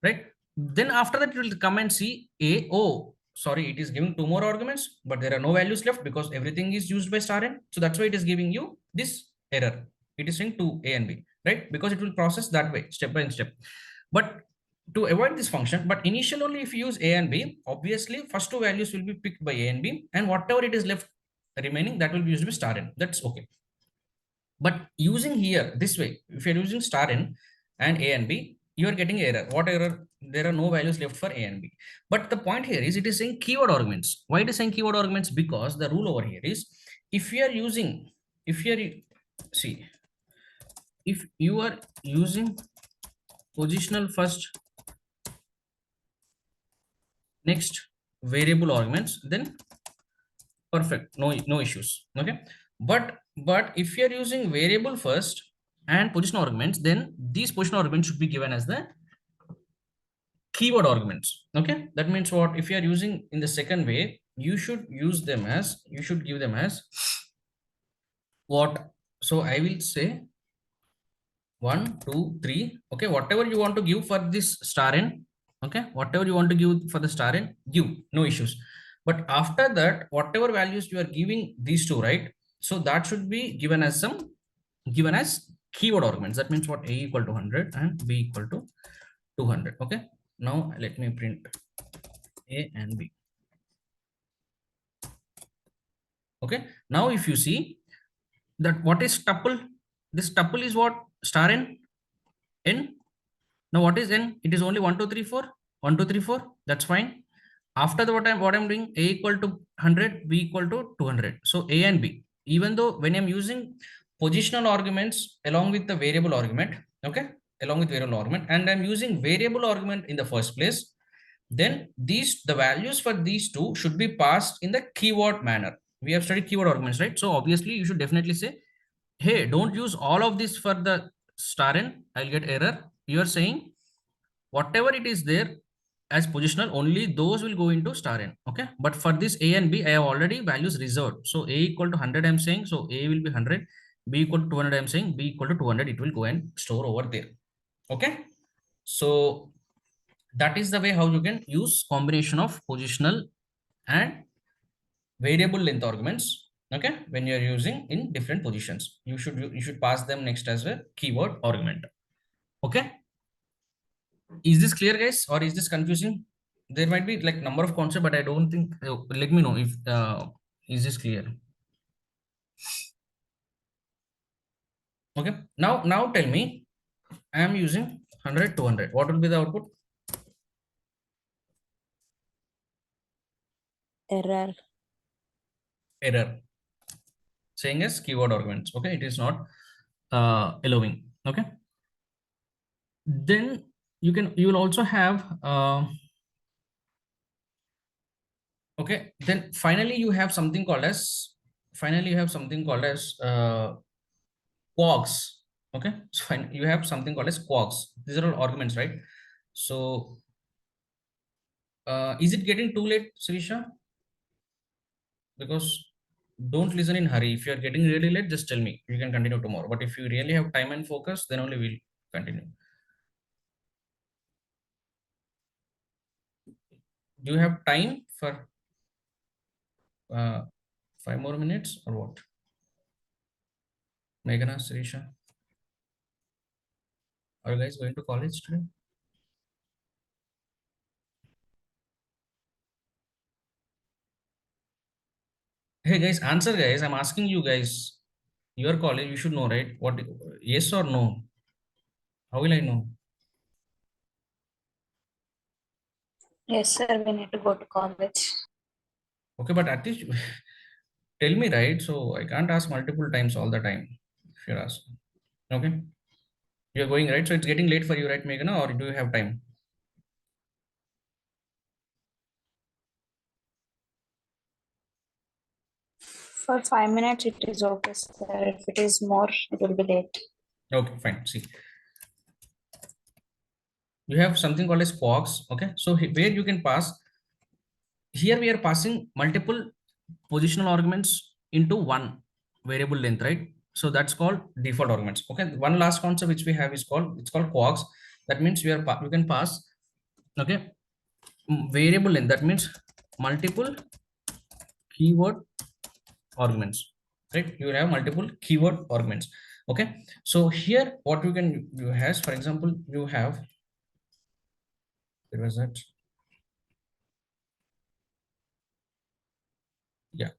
right? Then after that, it will come and see A. Oh, sorry, it is giving two more arguments, but there are no values left because everything is used by star n. So that's why it is giving you this error. It is saying to A and B, right? Because it will process that way, step by step. But to avoid this function, but initially only if you use A and B, obviously first two values will be picked by A and B, and whatever it is left remaining, that will be used by star n. That's okay. But using here this way, if you're using star n and A and B, you are getting error. What error? There are no values left for A and B. But the point here is, it is saying keyword arguments. Why it is saying keyword arguments? Because the rule over here is, if you are using, if you are, see, if you are using positional first next variable arguments, then perfect, no issues. Okay, but if you are using variable first and position arguments, then these position arguments should be given as the keyword arguments. Okay, that means what, if you are using in the second way, you should use them as, you should give them as what. So I will say 1 2 3. Okay, whatever you want to give for this star n, okay, whatever you want to give for the star n, give, no issues. But after that, whatever values you are giving these two, right, so that should be given as some, given as keyword arguments. That means what, a equal to 100 and b equal to 200. Okay, now let me print a and b. Okay, now if you see that, what is tuple, this tuple is what, star n, n. Now what is n? It is only 1 2 3 4, 1 2 3 4. That's fine. After the what I'm doing, a equal to 100, b equal to 200. So a and b. Even though when I'm using positional arguments along with the variable argument, okay, along with variable argument, and I'm using variable argument in the first place, then these, the values for these two should be passed in the keyword manner. We have studied keyword arguments, right? So obviously you should definitely say, hey, don't use all of this for the star n, I'll get error. You are saying whatever it is there as positional, only those will go into star n. Okay, but for this a and b, I have already values reserved. So a equal to 100, I'm saying, so a will be 100, b equal to 200, I'm saying, b equal to 200, it will go and store over there. Okay, so that is the way how you can use combination of positional and variable length arguments. Okay, when you are using in different positions, you should pass them next as a keyword argument. Okay, is this clear, guys, or is this confusing? There might be like number of concepts, but I don't think, let me know if is this clear. Okay, now tell me, I am using 100 200, what will be the output? Error. Error, saying as keyword arguments. Okay, it is not allowing. Okay, then you will also have okay, then finally you have something called as, Kwargs. Okay, so fine, you have something called as Kwargs. These are all arguments, right? So is it getting too late, Sirisha? Because don't listen in hurry. If you are getting really late, just tell me, you can continue tomorrow. But if you really have time and focus, then only we'll continue. Do you have time for 5 more minutes or what? Meghana, Sirisha, are you guys going to college today? Hey guys, answer guys. I'm asking you guys. Your college, you should know, right? What, yes or no? How will I know? Yes, sir, we need to go to college. Okay, but at least tell me, right? So I can't ask multiple times all the time. If you're asking. Okay. You're going, right? So it's getting late for you, right, Meghana? Or do you have time? For 5 minutes, it is okay, sir. If it is more, it will be late. Okay, fine. See, you have something called as Kwargs. Okay, so where you can pass, here we are passing multiple positional arguments into one variable length, right? So that's called default arguments. Okay, one last concept which we have is called, it's called Kwargs. That means you can pass, okay, variable length. That means multiple keyword arguments, right? You will have multiple keyword arguments. Okay, so here what you can do has, for example, you have, where was that? Yeah,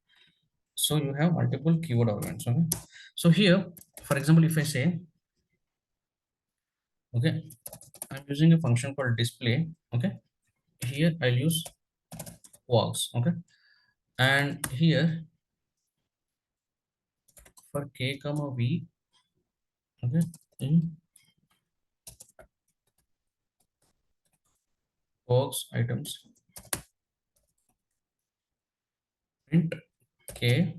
so you have multiple keyword arguments. Okay, so here, for example, if I say, okay, I'm using a function called display. Okay, here I'll use Kwargs. Okay, and here for k comma v, okay, in Kwargs items, print k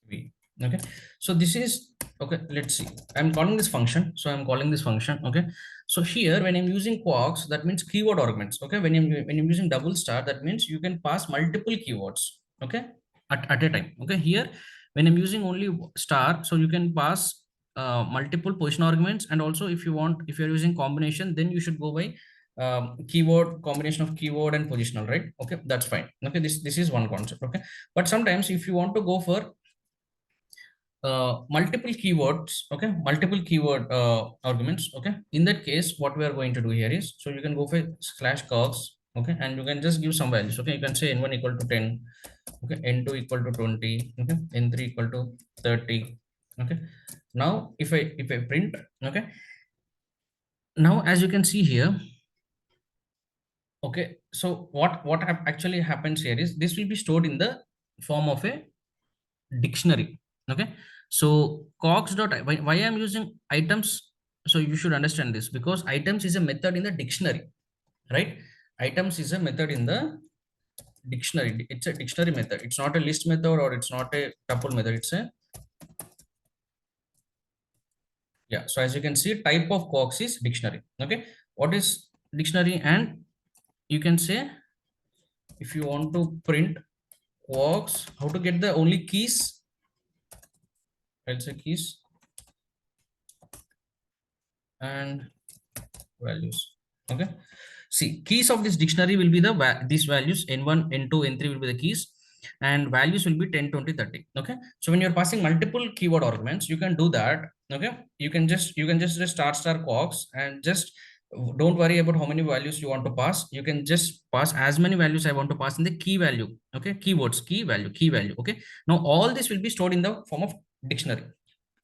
v. Okay, so this is okay. Let's see, I'm calling this function, so I'm calling this function. Okay, so here when I'm using Kwargs, that means keyword arguments. Okay, when I'm using double star, that means you can pass multiple keywords, okay, at a time. Okay, here when I'm using only star, so you can pass multiple position arguments, and also if you want, if you're using combination, then you should go by keyword, combination of keyword and positional, right? Okay, that's fine. Okay, this is one concept. Okay, but sometimes if you want to go for multiple keywords, okay, multiple keyword arguments, okay, in that case what we are going to do here is, so you can go for slash cogs, okay, and you can just give some values. Okay, you can say n1 equal to 10, okay, n2 equal to 20, okay, n3 equal to 30. Okay, now if I print, okay, now as you can see here, okay, so what actually happens here is, this will be stored in the form of a dictionary. Okay, so cogs dot why I'm using items, so you should understand this, because items is a method in the dictionary, right? Items is a method in the dictionary. It's a dictionary method, it's not a list method, or it's not a tuple method, it's a, yeah. So as you can see, type of cogs is dictionary. Okay, what is dictionary? And you can say, if you want to print cogs, how to get the only keys, I'll say keys and values. Okay, see, keys of this dictionary will be the these values, n1, n2, n3 will be the keys, and values will be 10, 20, 30. Okay, so when you're passing multiple keyword arguments, you can do that. Okay, you can just star cogs, and just don't worry about how many values you want to pass. You can just pass as many values I want to pass in the key value. Okay, keywords, key value, key value. Okay, now all this will be stored in the form of dictionary.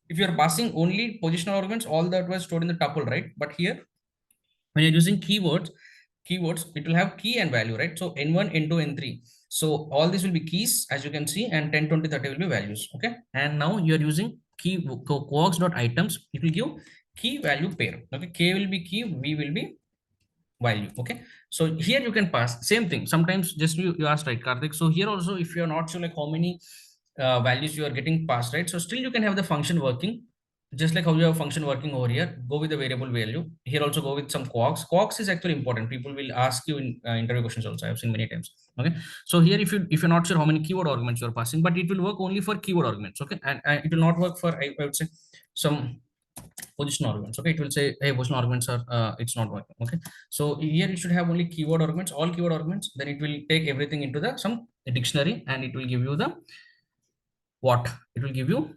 If you're passing only positional arguments, all that was stored in the tuple, right? But here when you're using keywords, it will have key and value, right? So n1, n2, n3, so all these will be keys, as you can see, and 10, 20, 30 will be values. Okay, and now you're using key cogs dot items, it will give key value pair. Okay, k will be key, v will be value. Okay, so here you can pass same thing. Sometimes just you asked, right, Karthik, so here also if you're not sure like how many values you are getting passed, right, so still you can have the function working, just like how you have function working over here. Go with the variable value here, also go with some cogs is actually important. People will ask you in interview questions also, I have seen many times. Okay, so here if you're not sure how many keyword arguments you're passing, but it will work only for keyword arguments. Okay, and it will not work for I would say some position arguments. Okay, it will say, hey, position arguments are it's not working. Okay, so here you should have only keyword arguments, all keyword arguments, then it will take everything into the some dictionary, and it will give you the what, it will give you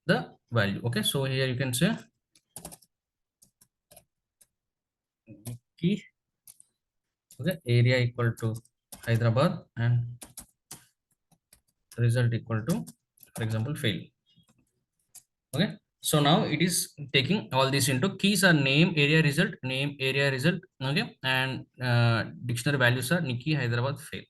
the value. Okay, so here you can say key, okay, area equal to Hyderabad, and result equal to, for example, fail. Okay, so now it is taking all this into keys are name, area, result, name, area, result. Okay, and dictionary values are Nikki, Hyderabad, fail,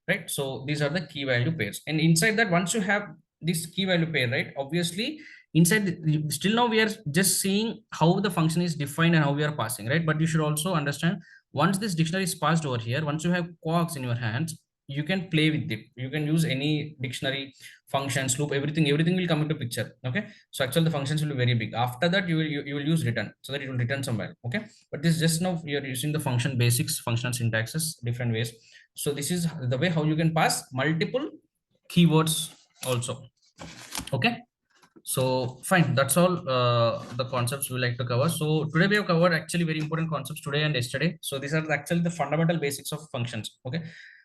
right? So these are the key value pairs, and inside that, once you have this key value pair, right, obviously inside still now we are just seeing how the function is defined and how we are passing, right? But you should also understand, once this dictionary is passed over here, once you have quarks in your hands, you can play with it. You can use any dictionary, functions, loop, everything will come into picture. Okay, so actually the functions will be very big. After that, you will use return, so that it will return somewhere. Okay, but this just now you are using the function basics, functional syntaxes, different ways. So this is the way how you can pass multiple keywords also. Okay, so fine, that's all the concepts we like to cover. So today we have covered actually very important concepts today and yesterday. So these are actually the fundamental basics of functions. Okay,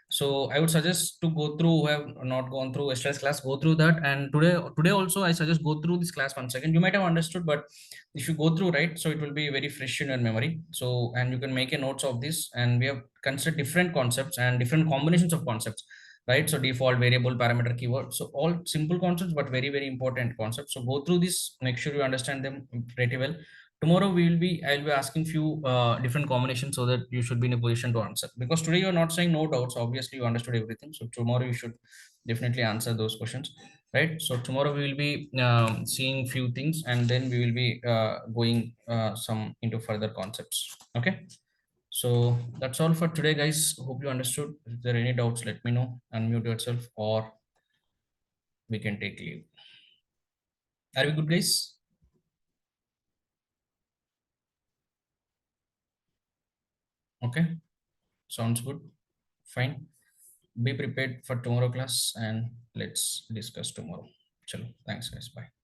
so I would suggest to go through who have not gone through yesterday's class, go through that, and today also I suggest go through this class once again. You might have understood, but if you go through, right, so it will be very fresh in your memory. So, and you can make a notes of this, and we have considered different concepts and different combinations of concepts, right? So default, variable, parameter, keyword, so all simple concepts but very very important concepts. So go through this, make sure you understand them pretty well. Tomorrow I'll be asking few different combinations, so that you should be in a position to answer, because today you're not saying no doubts, obviously you understood everything. So tomorrow you should definitely answer those questions, right? So tomorrow we will be seeing few things, and then we will be going some into further concepts. Okay, So that's all for today, guys. Hope you understood. If there are any doubts, let me know. Unmute yourself, or we can take leave. Are we good, guys? Okay, sounds good. Fine. Be prepared for tomorrow class, and let's discuss tomorrow. Chalo, thanks guys, bye.